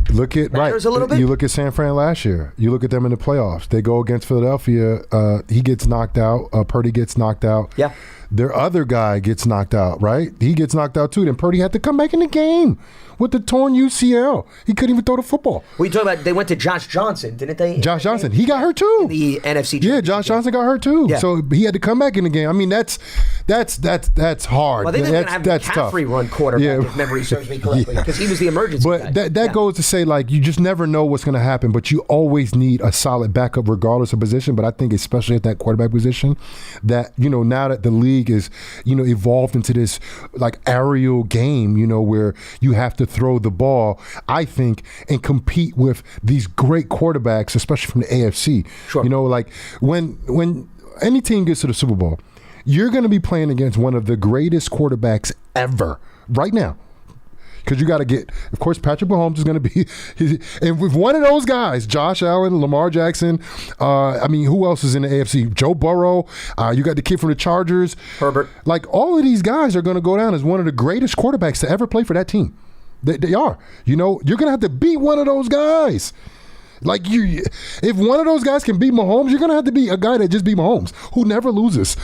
matters a little bit? You look at San Fran last year. You look at them in the playoffs. They go against Philadelphia. He gets knocked out. Purdy gets knocked out. Yeah. Their other guy gets knocked out, right? He gets knocked out too. Then Purdy had to come back in the game with the torn UCL. He couldn't even throw the football. We talking about they went to Josh Johnson, didn't they? Josh Johnson, he got hurt too. In the NFC. Yeah, Josh Johnson got hurt too. Yeah. So he had to come back in the game. I mean, that's hard. Well, they didn't have McCaffrey run quarterback, if memory serves me correctly, because he was the emergency guy. But that goes to say, like, you just never know what's going to happen, but you always need a solid backup regardless of position. But I think especially at that quarterback position, that, you know, now that the league is, you know, evolved into this like aerial game, you know, where you have to throw the ball, I think, and compete with these great quarterbacks, especially from the AFC. Sure. You know, like when any team gets to the Super Bowl, you're going to be playing against one of the greatest quarterbacks ever right now. Because you got to get, of course, Patrick Mahomes is going to be, and with one of those guys, Josh Allen, Lamar Jackson, I mean, who else is in the AFC? Joe Burrow, you got the kid from the Chargers. Herbert. Like, all of these guys are going to go down as one of the greatest quarterbacks to ever play for that team. They are. You know, you're going to have to beat one of those guys. Like, if one of those guys can beat Mahomes, you're going to have to be a guy that just beat Mahomes, who never loses.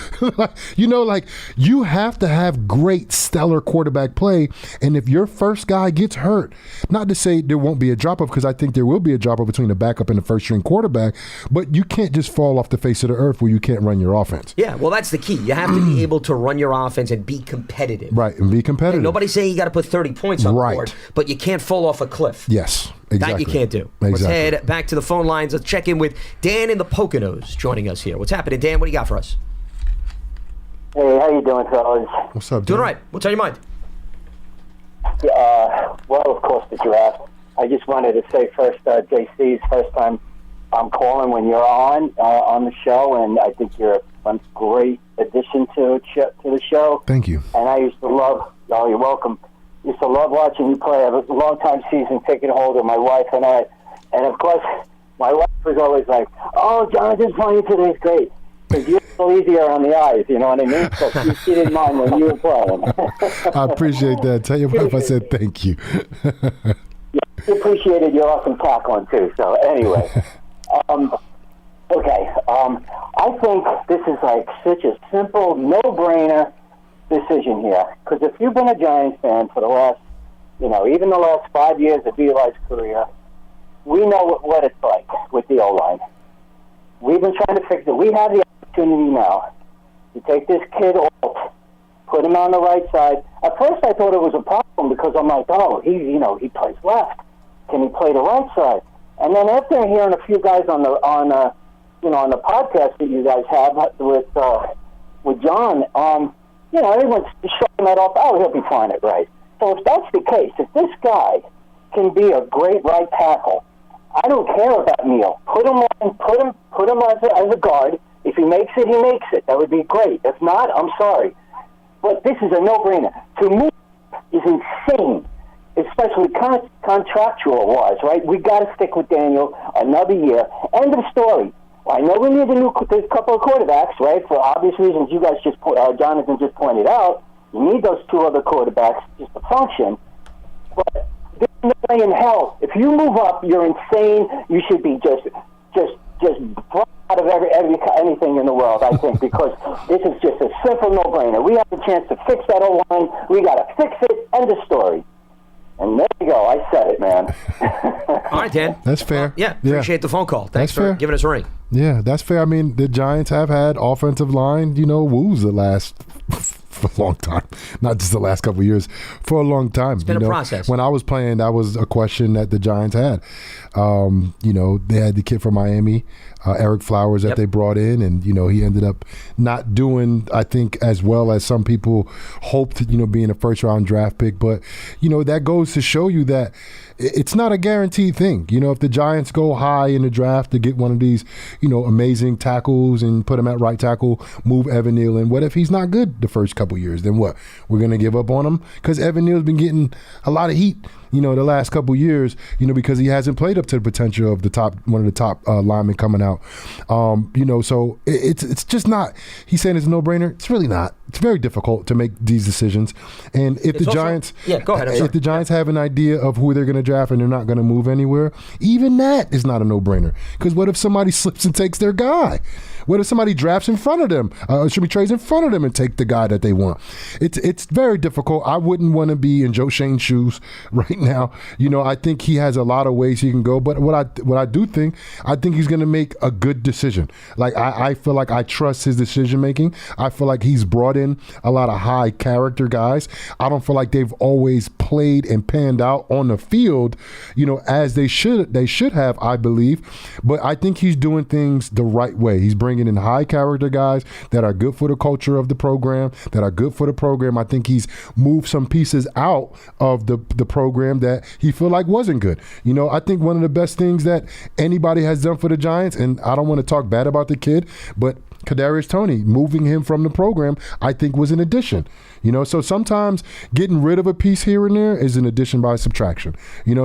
You know, like, you have to have great, stellar quarterback play. And if your first guy gets hurt, not to say there won't be a drop-off, because I think there will be a drop-off between the backup and the first-string quarterback, but you can't just fall off the face of the earth where you can't run your offense. Yeah, well, that's the key. You have to be able to run your offense and be competitive. Right, and be competitive. And nobody's saying you got to put 30 points on the board, but you can't fall off a cliff. Yes. Exactly. That you can't do. Exactly. Let's head back to the phone lines. Let's check in with Dan in the Poconos joining us here. What's happening, Dan? What do you got for us? Hey, how you doing, fellas? What's up, Dan? Doing all right. What's on your mind? Well, of course, the draft. I just wanted to say first, JC's first time I'm calling when you're on the show, and I think you're a great addition to the show. Thank you. And I used to love, you're welcome, used to love watching you play. I was a long-time season ticket holder, my wife and I. And, of course, my wife was always like, oh, Jonathan's playing today's great. Because you're a little easier on the eyes, you know what I mean? So she didn't mind when you were playing. I appreciate that. Tell your wife I said thank you. Yeah, she appreciated your awesome tackling, too. So, anyway. Okay. I think this is like such a simple, no-brainer decision here, because if you've been a Giants fan for the last, even the last 5 years of Eli's career, we know what it's like with the O-line. We've been trying to fix it. We have the opportunity now to take this kid off, put him on the right side. At first, I thought it was a problem because I'm like, oh, he plays left. Can he play the right side? And then after hearing a few guys on the podcast that you guys have with John, everyone's showing that off. Oh, he'll be fine at right. So if that's the case, if this guy can be a great right tackle, I don't care about Neal. Put him as a guard. If he makes it, he makes it. That would be great. If not, I'm sorry. But this is a no-brainer. To move is insane, especially contractual-wise, right? We got to stick with Daniel another year. End of story. I know we need a couple of quarterbacks, right? For obvious reasons, you guys Jonathan just pointed out. You need those 2 other quarterbacks just to function. But there's no way in hell. If you move up, you're insane. You should be just brought out of anything in the world, I think, because this is just a simple no-brainer. We have a chance to fix that O-line. We got to fix it. End of story. And there you go. I said it, man. All right, Dan. That's fair. Appreciate the phone call. Thanks for giving us a ring. Yeah, that's fair. I mean, the Giants have had offensive line, woos the last for a long time, not just the last couple of years, for a long time. It's been a process. When I was playing, that was a question that the Giants had. They had the kid from Miami, Eric Flowers, that they brought in, and he ended up not doing, I think, as well as some people hoped, being a first round draft pick. But that goes to show you that it's not a guaranteed thing. If the Giants go high in the draft to get one of these, amazing tackles and put him at right tackle, move Evan Neal in. What if he's not good the first couple years? Then what? We're going to give up on him? Because Evan Neal's been getting a lot of heat, the last couple years, because he hasn't played up to the potential of one of the top linemen coming out. So it's just not. He's saying it's a no-brainer. It's really not. It's very difficult to make these decisions. And if the Giants, go ahead. if the Giants have an idea of who they're going to draft and they're not going to move anywhere, even that is not a no-brainer. Because what if somebody slips and takes their guy? What if somebody drafts in front of them? Should be trades in front of them and take the guy that they want? It's very difficult. I wouldn't want to be in Joe Shane's shoes right now. I think he has a lot of ways he can go. But what I do think, I think he's going to make a good decision. Like I feel like I trust his decision making. I feel like he's brought in a lot of high character guys. I don't feel like they've always played and panned out on the field, as they should have, I believe. But I think he's doing things the right way. He's bringing in high character guys that are good for the culture of the program, that are good for the program. I think he's moved some pieces out of the program that he feel like wasn't good. I think one of the best things that anybody has done for the Giants, and I don't want to talk bad about the kid, but Kadarius Toney, moving him from the program, I think was an addition. So sometimes getting rid of a piece here and there is an addition by subtraction.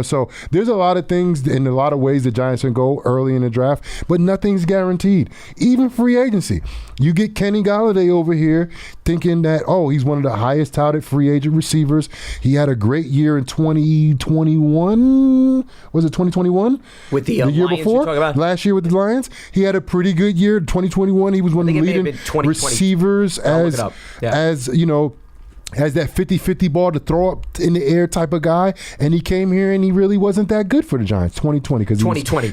So there's a lot of things in a lot of ways the Giants can go early in the draft, but nothing's guaranteed. Even free agency. You get Kenny Golladay over here thinking that, he's one of the highest touted free agent receivers. He had a great year in 2021. Was it 2021? With the year Lions before? Last year with the Lions. He had a pretty good year. 2021, he was one of the leading receivers as has that 50-50 ball to throw up in the air type of guy, and he came here and he really wasn't that good for the Giants. 2020, because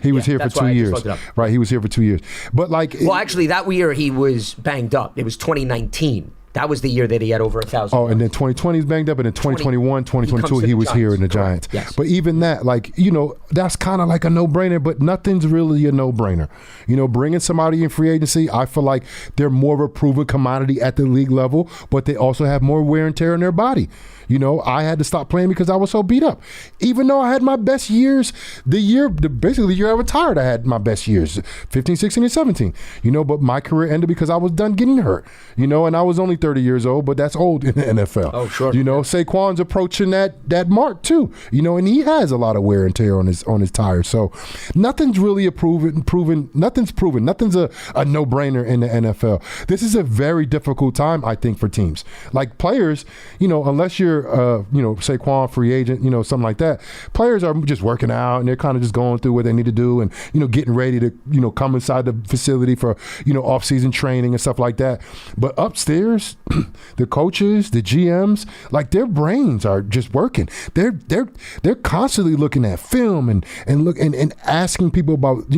he was here for 2 years. Right, he was here for 2 years. But actually, that year he was banged up. It was 2019. That was the year that he had over 1,000. And then 2020 is banged up, and then 2021, 2022, he was here in the Giants. Yes. But even that, that's kind of like a no-brainer, but nothing's really a no-brainer. Bringing somebody in free agency, I feel like they're more of a proven commodity at the league level, but they also have more wear and tear in their body. I had to stop playing because I was so beat up. Even though I had my best years, basically the year I retired, I had my best years, 15, 16, and 17. But my career ended because I was done getting hurt. And I was only 30 years old, but that's old in the NFL. Oh, sure. Saquon's approaching that mark too. And he has a lot of wear and tear on his tires. So nothing's really proven. Nothing's proven. Nothing's a no-brainer in the NFL. This is a very difficult time, I think, for teams. Like players, unless you're Saquon free agent, something like that. Players are just working out and they're kind of just going through what they need to do and getting ready to come inside the facility for off-season training and stuff like that. But upstairs, the coaches, the GMs, their brains are just working. They're constantly looking at film and asking people about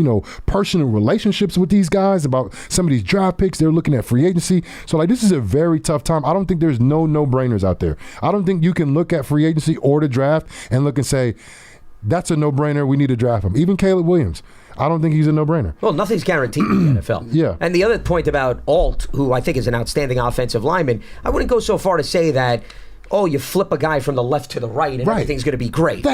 personal relationships with these guys, about some of these draft picks. They're looking at free agency. So this is a very tough time. I don't think there's no-brainers out there. I don't think you can look at free agency or the draft and look and say, that's a no-brainer, we need to draft him. Even Caleb Williams, I don't think he's a no-brainer. Well, nothing's guaranteed in the NFL. Yeah. And the other point about Alt, who I think is an outstanding offensive lineman, I wouldn't go so far to say that, you flip a guy from the left to the right and everything's going to be great.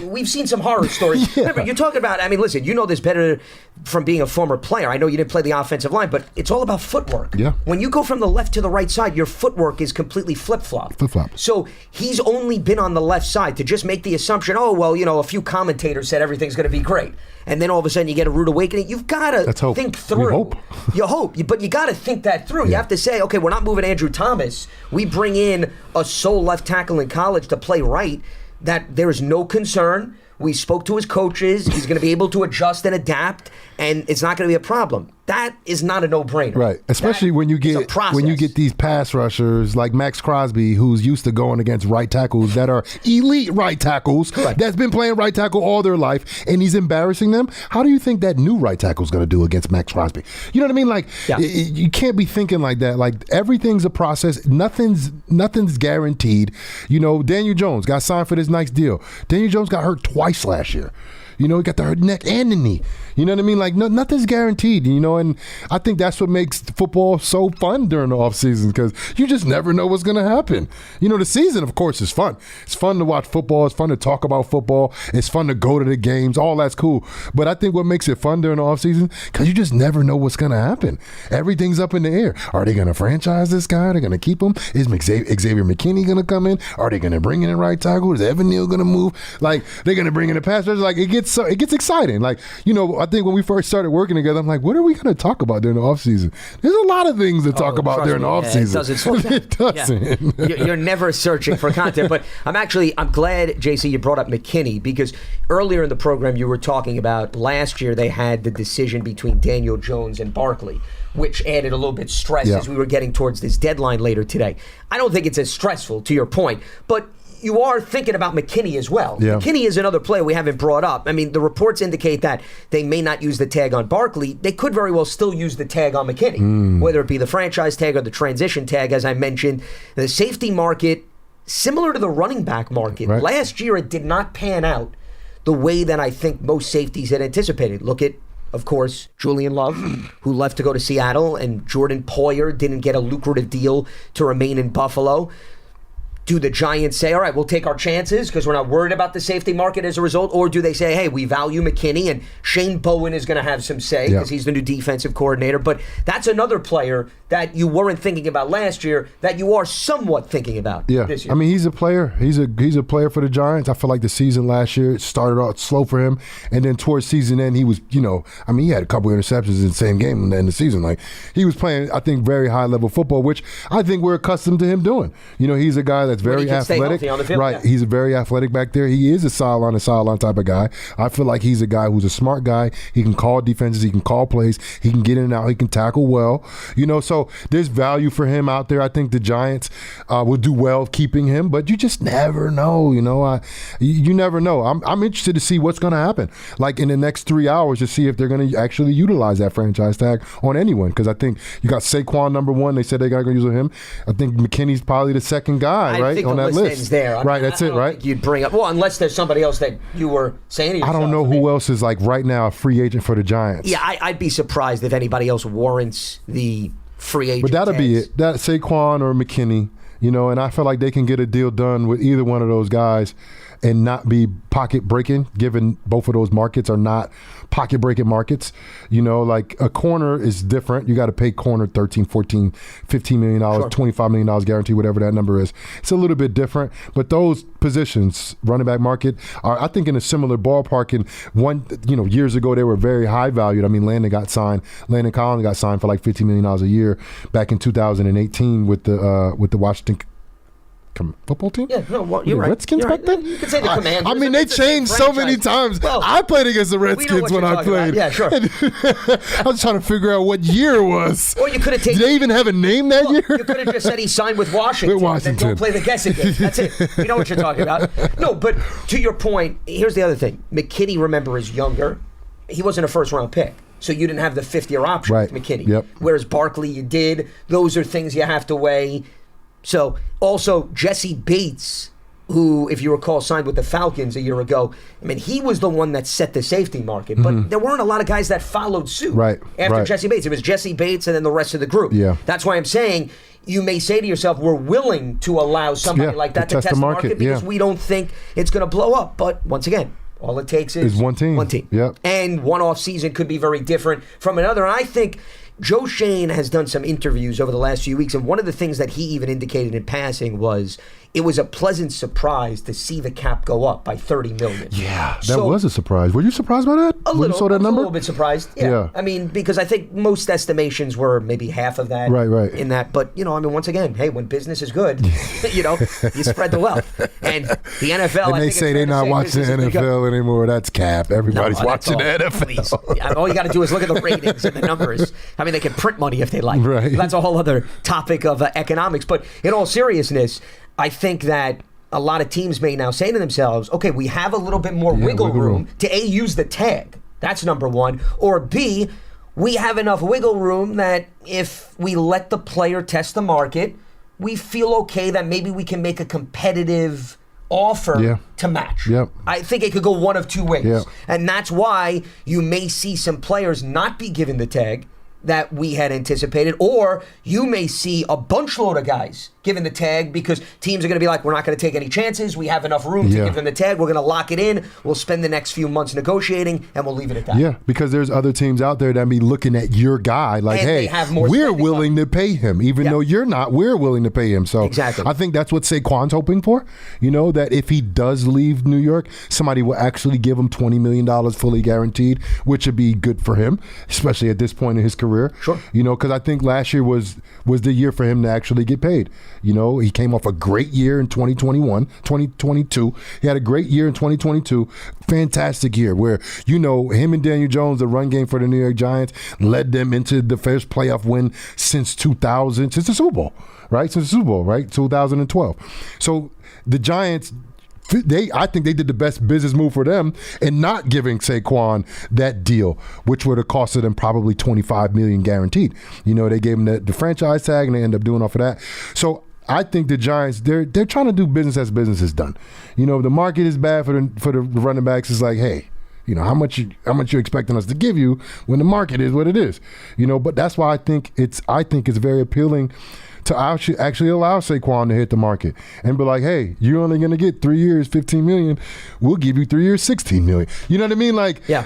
We've seen some horror stories. Remember, you're talking about, listen, you know this better from being a former player. I know you didn't play the offensive line, but it's all about footwork. Yeah. When you go from the left to the right side, your footwork is completely flip-flop. Flip-flop. So he's only been on the left side to just make the assumption, a few commentators said everything's going to be great. And then all of a sudden you get a rude awakening. You've got to think through. We hope. You hope, but you got to think that through. Yeah. You have to say, okay, we're not moving Andrew Thomas. We bring in a sole left tackle in college to play right, that there is no concern. We spoke to his coaches. He's going to be able to adjust and adapt. and it's not going to be a problem. That is not a no-brainer. Right, especially when you get these pass rushers like Max Crosby, who's used to going against right tackles that are elite right tackles, that's been playing right tackle all their life, and he's embarrassing them. How do you think that new right tackle is going to do against Max Crosby? You know what I mean? Like, you can't be thinking like that. Like, everything's a process. Nothing's guaranteed. You know, Daniel Jones got signed for this nice deal. Daniel Jones got hurt twice last year. You know, he got the hurt neck and the knee. You know what I mean? Like, nothing's guaranteed, you know, and I think that's what makes football so fun during the offseason, because you just never know what's going to happen. You know, the season, of course, is fun. It's fun to watch football. It's fun to talk about football. It's fun to go to the games. All that's cool. But I think what makes it fun during the offseason, because you just never know what's going to happen. Everything's up in the air. Are they going to franchise this guy? Are they going to keep him? Is Xavier McKinney going to come in? Are they going to bring in a right tackle? Is Evan Neal going to move? Like, they're going to bring in a pass rusher? Like, it gets exciting. Like, you know, I think when we first started working together, I'm like, what are we going to talk about during the offseason? There's a lot of things to talk about during the offseason. It doesn't. Yeah. You're never searching for content. But I'm glad, JC, you brought up McKinney, because earlier in the program you were talking about last year they had the decision between Daniel Jones and Barkley, which added a little bit of stress as we were getting towards this deadline later today. I don't think it's as stressful, to your point, but you are thinking about McKinney as well. Yeah. McKinney is another player we haven't brought up. I mean, the reports indicate that they may not use the tag on Barkley. They could very well still use the tag on McKinney, whether it be the franchise tag or the transition tag, as I mentioned. The safety market, similar to the running back market, last year it did not pan out the way that I think most safeties had anticipated. Look at, of course, Julian Love, who left to go to Seattle, and Jordan Poyer didn't get a lucrative deal to remain in Buffalo. Do the Giants say, all right, we'll take our chances because we're not worried about the safety market as a result? Or do they say, hey, we value McKinney, and Shane Bowen is going to have some say because he's the new defensive coordinator? But that's another player that you weren't thinking about last year that you are somewhat thinking about this year. I mean, he's a player. He's a player for the Giants. I feel like the season last year started out slow for him. And then towards season end, he was, he had a couple interceptions in the same game in the end of the season. Like, he was playing, I think, very high-level football, which I think we're accustomed to him doing. You know, he's a guy that's very athletic. On the field, right. He's very athletic back there. He is a sideline type of guy. I feel like he's a guy who's a smart guy. He can call defenses. He can call plays. He can get in and out. He can tackle well. You know, so there's value for him out there. I think the Giants will do well keeping him, but you just never know. You know, you never know. I'm interested to see what's going to happen. Like in the next 3 hours, to see if they're going to actually utilize that franchise tag on anyone. Because I think you got Saquon number one. They said they got to use him. I think McKinney's probably the second guy, right? On that list. Ends there. Right, that's it, right? You'd bring up, well, unless there's somebody else that you were saying to yourself. I don't know who else is like right now a free agent for the Giants. Yeah, I'd be surprised if anybody else warrants the free agent. But that'll be it. That Saquon or McKinney, you know, and I feel like they can get a deal done with either one of those guys and not be pocket breaking, given both of those markets are not pocket breaking markets. You know, like a corner is different. You got to pay corner $13, $14, $15 million, $25 million guarantee, whatever that number is. It's a little bit different. But those positions, running back market, are, I think, in a similar ballpark. And years ago, they were very high valued. I mean, Landon Collins got signed for like $15 million a year back in 2018 with the Washington football team? Yeah, no, well, you're right. Redskins back then? You could say the Commanders. I mean, they changed so many times. Well, I played against the Redskins when I played. About. Yeah, sure. I was trying to figure out what year it was. Or you could have taken. Did they even have a name that year? You could have just said he signed with Washington. Then don't play the guessing game. That's it. We know what you're talking about. No, but to your point, here's the other thing. McKinney, remember, is younger. He wasn't a first-round pick. So you didn't have the fifth-year option with McKinney. Yep. Whereas Barkley, you did. Those are things you have to weigh. So, also, Jesse Bates, who, if you recall, signed with the Falcons a year ago, I mean, he was the one that set the safety market. But there weren't a lot of guys that followed suit after Jesse Bates. It was Jesse Bates and then the rest of the group. Yeah. That's why I'm saying you may say to yourself, we're willing to allow somebody like that to test the market because we don't think it's going to blow up. But, once again, all it takes is one team. One team. Yep. And one off season could be very different from another. And I think Joe Shane has done some interviews over the last few weeks, and one of the things that he even indicated in passing was it was a pleasant surprise to see the cap go up by $30 million. Yeah, that was a surprise. Were you surprised by that? A little. You saw that number? A little bit surprised. Yeah. I mean, because I think most estimations were maybe half of that. Right. In that, but once again, hey, when business is good, you spread the wealth. And the NFL. And they say they're not watching the NFL anymore. That's cap. Everybody's watching the NFL. Please. All you got to do is look at the ratings and the numbers. I mean, they can print money if they like. Right. That's a whole other topic of economics. But in all seriousness, I think that a lot of teams may now say to themselves, okay, we have a little bit more wiggle room to A, use the tag. That's number one. Or B, we have enough wiggle room that if we let the player test the market, we feel okay that maybe we can make a competitive offer to match. Yep. I think it could go one of two ways. Yep. And that's why you may see some players not be given the tag that we had anticipated, or you may see a bunch load of guys given the tag because teams are going to be like, we're not going to take any chances. We have enough room to give them the tag. We're going to lock it in. We'll spend the next few months negotiating, and we'll leave it at that. Yeah, because there's other teams out there that be looking at your guy like, and hey, we're willing to pay him. Even though you're not, we're willing to pay him. So exactly. I think that's what Saquon's hoping for, that if he does leave New York, somebody will actually give him $20 million fully guaranteed, which would be good for him, especially at this point in his career. Sure. Because I think last year was the year for him to actually get paid. He came off a great year in 2022. He had a great year in 2022. Fantastic year where, him and Daniel Jones, the run game for the New York Giants, led them into the first playoff win since the Super Bowl, right? 2012. So the Giants, I think they did the best business move for them in not giving Saquon that deal, which would have costed them probably $25 million guaranteed. They gave him the franchise tag, and they end up doing off of that. So I think the Giants, they're trying to do business as business is done. The market is bad for the running backs. It's like, hey, how much you expecting us to give you when the market is what it is. But that's why I think it's very appealing to actually allow Saquon to hit the market and be like, hey, you're only going to get 3 years, $15 million. We'll give you 3 years, $16 million. You know what I mean?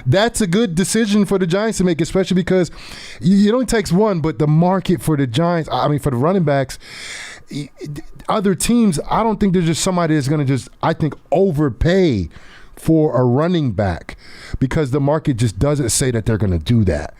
That's a good decision for the Giants to make, especially because it only takes one, but the market for the Giants, for the running backs, other teams, I don't think there's just somebody that's going to overpay for a running back because the market just doesn't say that they're going to do that.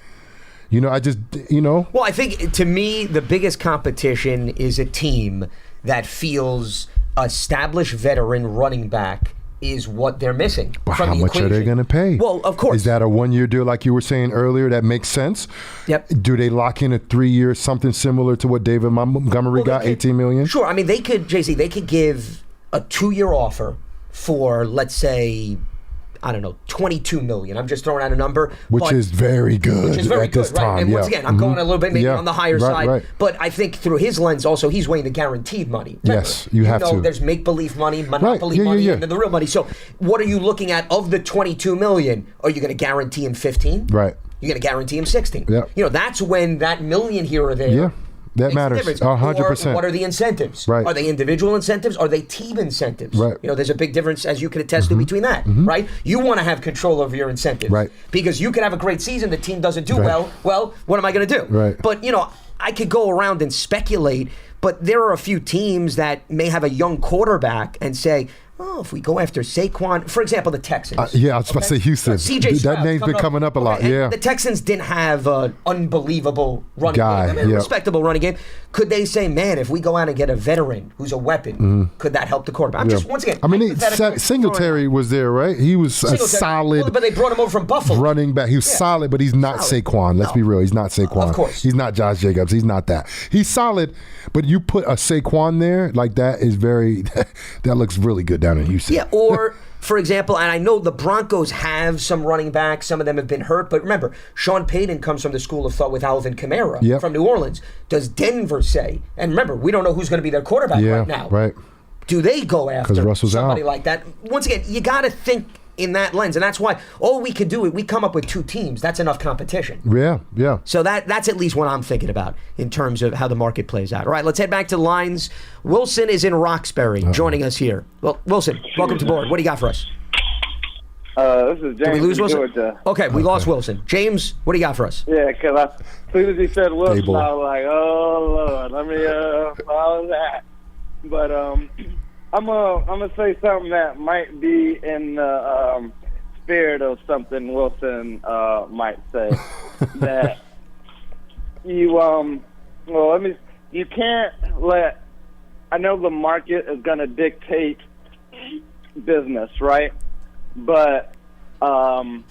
Well, I think to me, the biggest competition is a team that feels established veteran running back is what they're missing. But how much are they going to pay? Well, of course. Is that a one-year deal like you were saying earlier that makes sense? Yep. Do they lock in a 3 year, something similar to what David Montgomery got, $18 million? Sure. They could give a 2-year offer for, let's say, I don't know, $22 million. I'm just throwing out a number. Which is very good at this time. And once again, I'm going a little bit maybe on the higher side. Right. But I think through his lens also, he's weighing the guaranteed money. Remember, yes, you have to. There's make-believe money, monopoly money, and then the real money. So what are you looking at of the $22 million? Are you going to guarantee him 15? Right. You're going to guarantee him 16. Yeah. That's when that million here or there. Yeah. That matters 100%. Or what are the incentives? Right. Are they individual incentives? Are they team incentives? Right. There's a big difference, as you can attest to, between that. Right. You want to have control over your incentives. Right. Because you could have a great season, the team doesn't do well. Well, what am I going to do? Right. But I could go around and speculate. But there are a few teams that may have a young quarterback and say, oh, if we go after Saquon, for example, the Texans. I was about to say Houston. CJ Stroud, that name's been coming up a lot. Yeah. The Texans didn't have an unbelievable running game, a respectable running game. Could they say, man, if we go out and get a veteran who's a weapon, could that help the quarterback? I'm just, once again, Singletary was there, right? He was a solid. But they brought him over from Buffalo. Running back. He was solid, but he's not Saquon. Let's be real. He's not Saquon. Of course. He's not Josh Jacobs. He's not that. He's solid, but you put a Saquon there, like that is that looks really good down in Houston. Yeah, or for example, and I know the Broncos have some running backs, some of them have been hurt, but remember, Sean Payton comes from the school of thought with Alvin Kamara from New Orleans. Does Denver say, and remember, we don't know who's going to be their quarterback right now. Right. Do they go after somebody like that? Once again, you got to think in that lens, and that's why all we could do is we come up with 2 teams. That's enough competition. Yeah. So that's at least what I'm thinking about in terms of how the market plays out. All right, let's head back to the lines. Wilson is in Roxbury joining us here. Well, Wilson, welcome to board. What do you got for us? This is James. Did we lose from Wilson? Georgia. Okay, we lost Wilson. James, what do you got for us? Yeah, because as soon as he said Wilson, Hey, boy. I was like, oh, Lord, let me follow that. But I'm gonna say something that might be in the spirit of something Wilson might say. That you can't let. I know the market is gonna dictate business, right? But a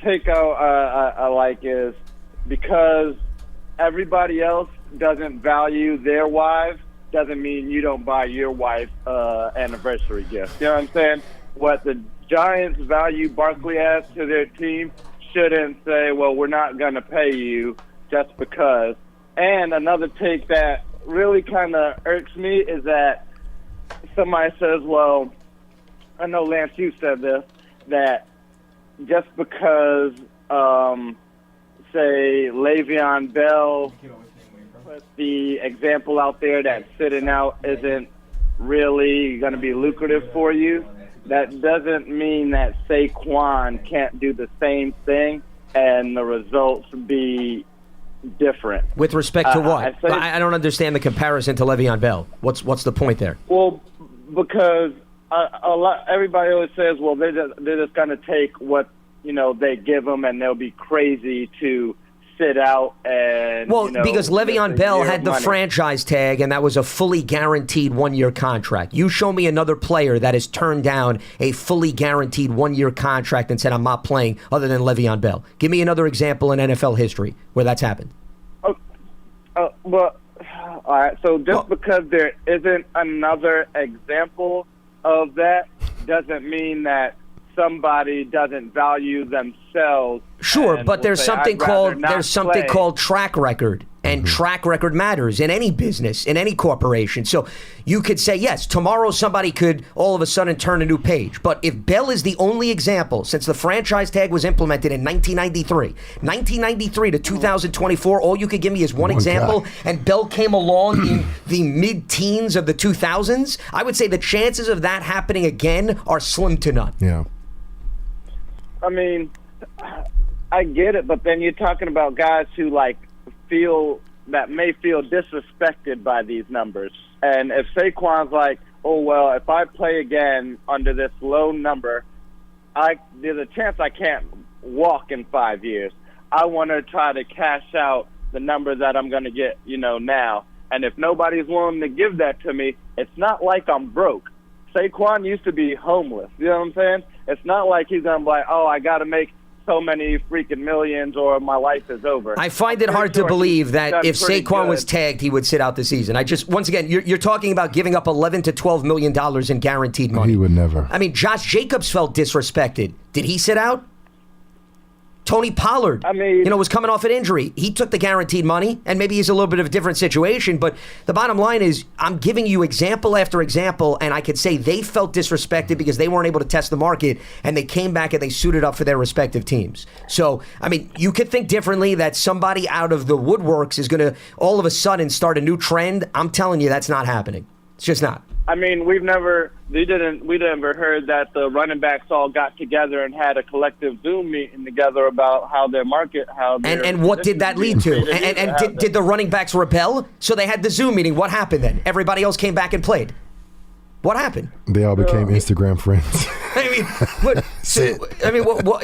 take I like is because everybody else doesn't value their wives doesn't mean you don't buy your wife anniversary gift. You know what I'm saying? What the Giants value Barkley as to their team shouldn't say, well, we're not going to pay you just because. And another take that really kind of irks me is that somebody says, well, I know, Lance, you said this, that just because, say, Le'Veon Bell put the example out there that sitting out isn't really going to be lucrative for you, that doesn't mean that Saquon can't do the same thing and the results be different. With respect to what? I don't understand the comparison to Le'Veon Bell. What's the point there? Well, because everybody always says, well, they're just going to take what they give them, and they'll be crazy to sit out and. Well, because Le'Veon Bell had the franchise tag, and that was a fully guaranteed 1-year contract. You show me another player that has turned down a fully guaranteed 1-year contract and said, "I'm not playing," other than Le'Veon Bell. Give me another example in NFL history where that's happened. Well, all right. So just because there isn't another example of that doesn't mean that somebody doesn't value themselves. Sure, but there's something called track record, and track record matters in any business, in any corporation. So you could say, yes, tomorrow somebody could all of a sudden turn a new page. But if Bell is the only example, since the franchise tag was implemented in 1993 to 2024, all you could give me is one example, and Bell came along in the mid-teens of the 2000s, I would say the chances of that happening again are slim to none. Yeah. I mean, I get it, but then you're talking about guys who may feel disrespected by these numbers. And if Saquon's like, oh, well, if I play again under this low number, there's a chance I can't walk in 5 years. I want to try to cash out the number that I'm going to get, now. And if nobody's willing to give that to me, it's not like I'm broke. Saquon used to be homeless. You know what I'm saying? It's not like he's going to be like, oh, I got to make so many freaking millions or my life is over. I find it hard to believe that if Saquon was tagged, he would sit out the season. Once again, you're talking about giving up $11 to $12 million in guaranteed money. He would never. I mean, Josh Jacobs felt disrespected. Did he sit out? Tony Pollard, was coming off an injury. He took the guaranteed money, and maybe he's a little bit of a different situation. But the bottom line is, I'm giving you example after example, and I could say they felt disrespected because they weren't able to test the market, and they came back and they suited up for their respective teams. So, you could think differently that somebody out of the woodworks is going to all of a sudden start a new trend. I'm telling you, that's not happening. It's just not. I mean, we never heard that the running backs all got together and had a collective Zoom meeting together about how their market, and what did that lead to? And did the running backs rebel? So they had the Zoom meeting. What happened then? Everybody else came back and played. What happened? They all became Instagram friends.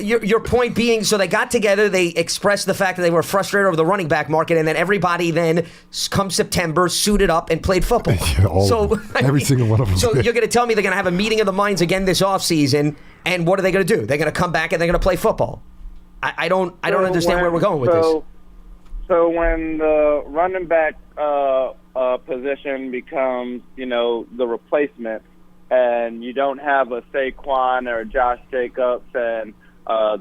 Your point being, so they got together, they expressed the fact that they were frustrated over the running back market, and then everybody then, come September, suited up and played football. Yeah, every single one of them. So you're going to tell me they're going to have a meeting of the minds again this offseason, and what are they going to do? They're going to come back and they're going to play football. I don't understand where we're going with this. So when the running back position becomes, the replacement, and you don't have a Saquon or a Josh Jacobs and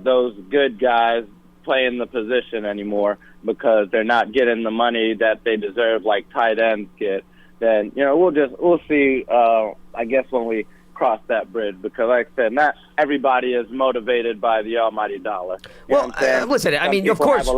those good guys playing the position anymore because they're not getting the money that they deserve like tight ends get, then, we'll see, I guess, when we cross that bridge, because like I said, not everybody is motivated by the almighty dollar. Listen, of course.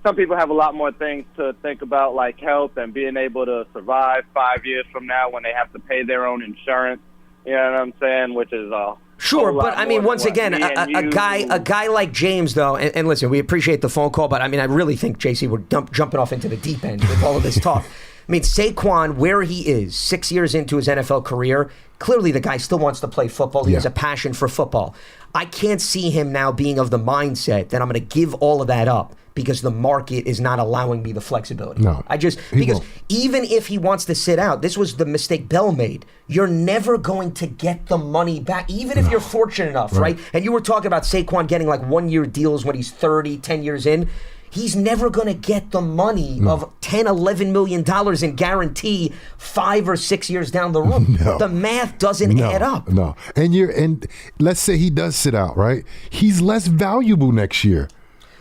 Some people have a lot more things to think about, like health and being able to survive 5 years from now when they have to pay their own insurance. You know what I'm saying? Which is a Sure, lot but I more mean, than once what again, me and a you- guy like James, though, and listen, we appreciate the phone call, but I mean, I really think, JC, we're jumping off into the deep end with all of this talk. I mean, Saquon, where he is, 6 years into his NFL career, clearly the guy still wants to play football. He has a passion for football. I can't see him now being of the mindset that I'm going to give all of that up because the market is not allowing me the flexibility. No, because even if he wants to sit out, this was the mistake Bell made. You're never going to get the money back, even if you're fortunate enough, right? And you were talking about Saquon getting like 1 year deals when he's 30, 10 years in. He's never going to get the money of $10, $11 million in guarantee 5 or 6 years down the road. The math doesn't add up. No, and let's say he does sit out, right? He's less valuable next year.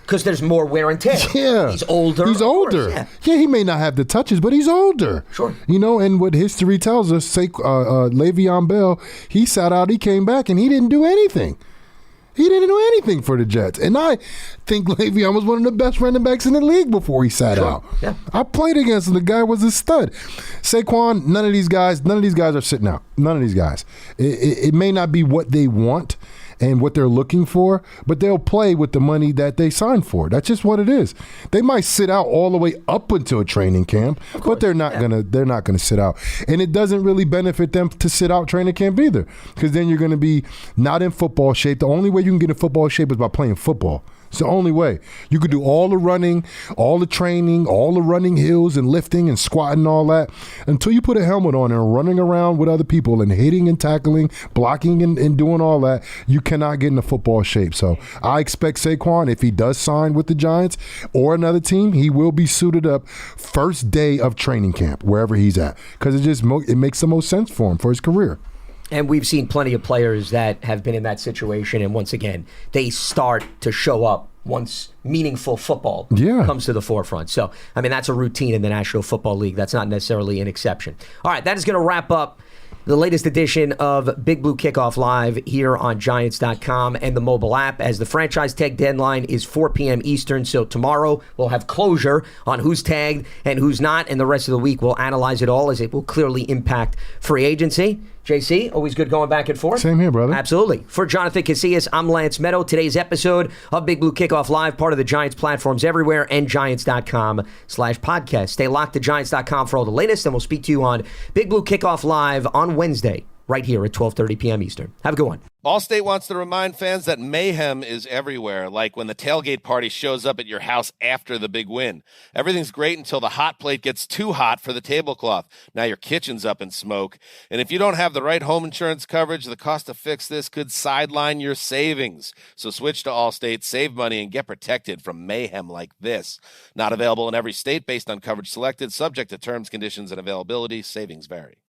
Because there's more wear and tear. Yeah. He's older. He's older. Yeah, he may not have the touches, but he's older. Sure. You know, and what history tells us, Le'Veon Bell, he sat out, he came back, and he didn't do anything. He didn't do anything for the Jets. And I think Le'Veon was one of the best running backs in the league before he sat out. Yeah. I played against him. The guy was a stud. Saquon, none of these guys are sitting out. None of these guys. It may not be what they want and what they're looking for, but they'll play with the money that they signed for. That's just what it is. They might sit out all the way up until a training camp, but they're not gonna sit out. And it doesn't really benefit them to sit out training camp either, because then you're gonna be not in football shape. The only way you can get in football shape is by playing football. It's the only way. You could do all the running, all the training, all the running hills and lifting and squatting and all that. Until you put a helmet on and running around with other people and hitting and tackling, blocking and doing all that, you cannot get into football shape. So I expect Saquon, if he does sign with the Giants or another team, he will be suited up first day of training camp, wherever he's at. Because it makes the most sense for him, for his career. And we've seen plenty of players that have been in that situation, and once again, they start to show up once meaningful football comes to the forefront. So, I mean, that's a routine in the National Football League. That's not necessarily an exception. All right, that is going to wrap up the latest edition of Big Blue Kickoff Live here on Giants.com and the mobile app, as the franchise tag deadline is 4 p.m. Eastern. So tomorrow we'll have closure on who's tagged and who's not, and the rest of the week we'll analyze it all, as it will clearly impact free agency. JC, always good going back and forth. Same here, brother. Absolutely. For Jonathan Casillas, I'm Lance Medow. Today's episode of Big Blue Kickoff Live, part of the Giants platforms everywhere and Giants.com/podcast. Stay locked to Giants.com for all the latest, and we'll speak to you on Big Blue Kickoff Live on Wednesday, right here at 12:30 p.m. Eastern. Have a good one. Allstate wants to remind fans that mayhem is everywhere, like when the tailgate party shows up at your house after the big win. Everything's great until the hot plate gets too hot for the tablecloth. Now your kitchen's up in smoke. And if you don't have the right home insurance coverage, the cost to fix this could sideline your savings. So switch to Allstate, save money, and get protected from mayhem like this. Not available in every state based on coverage selected, subject to terms, conditions, and availability. Savings vary.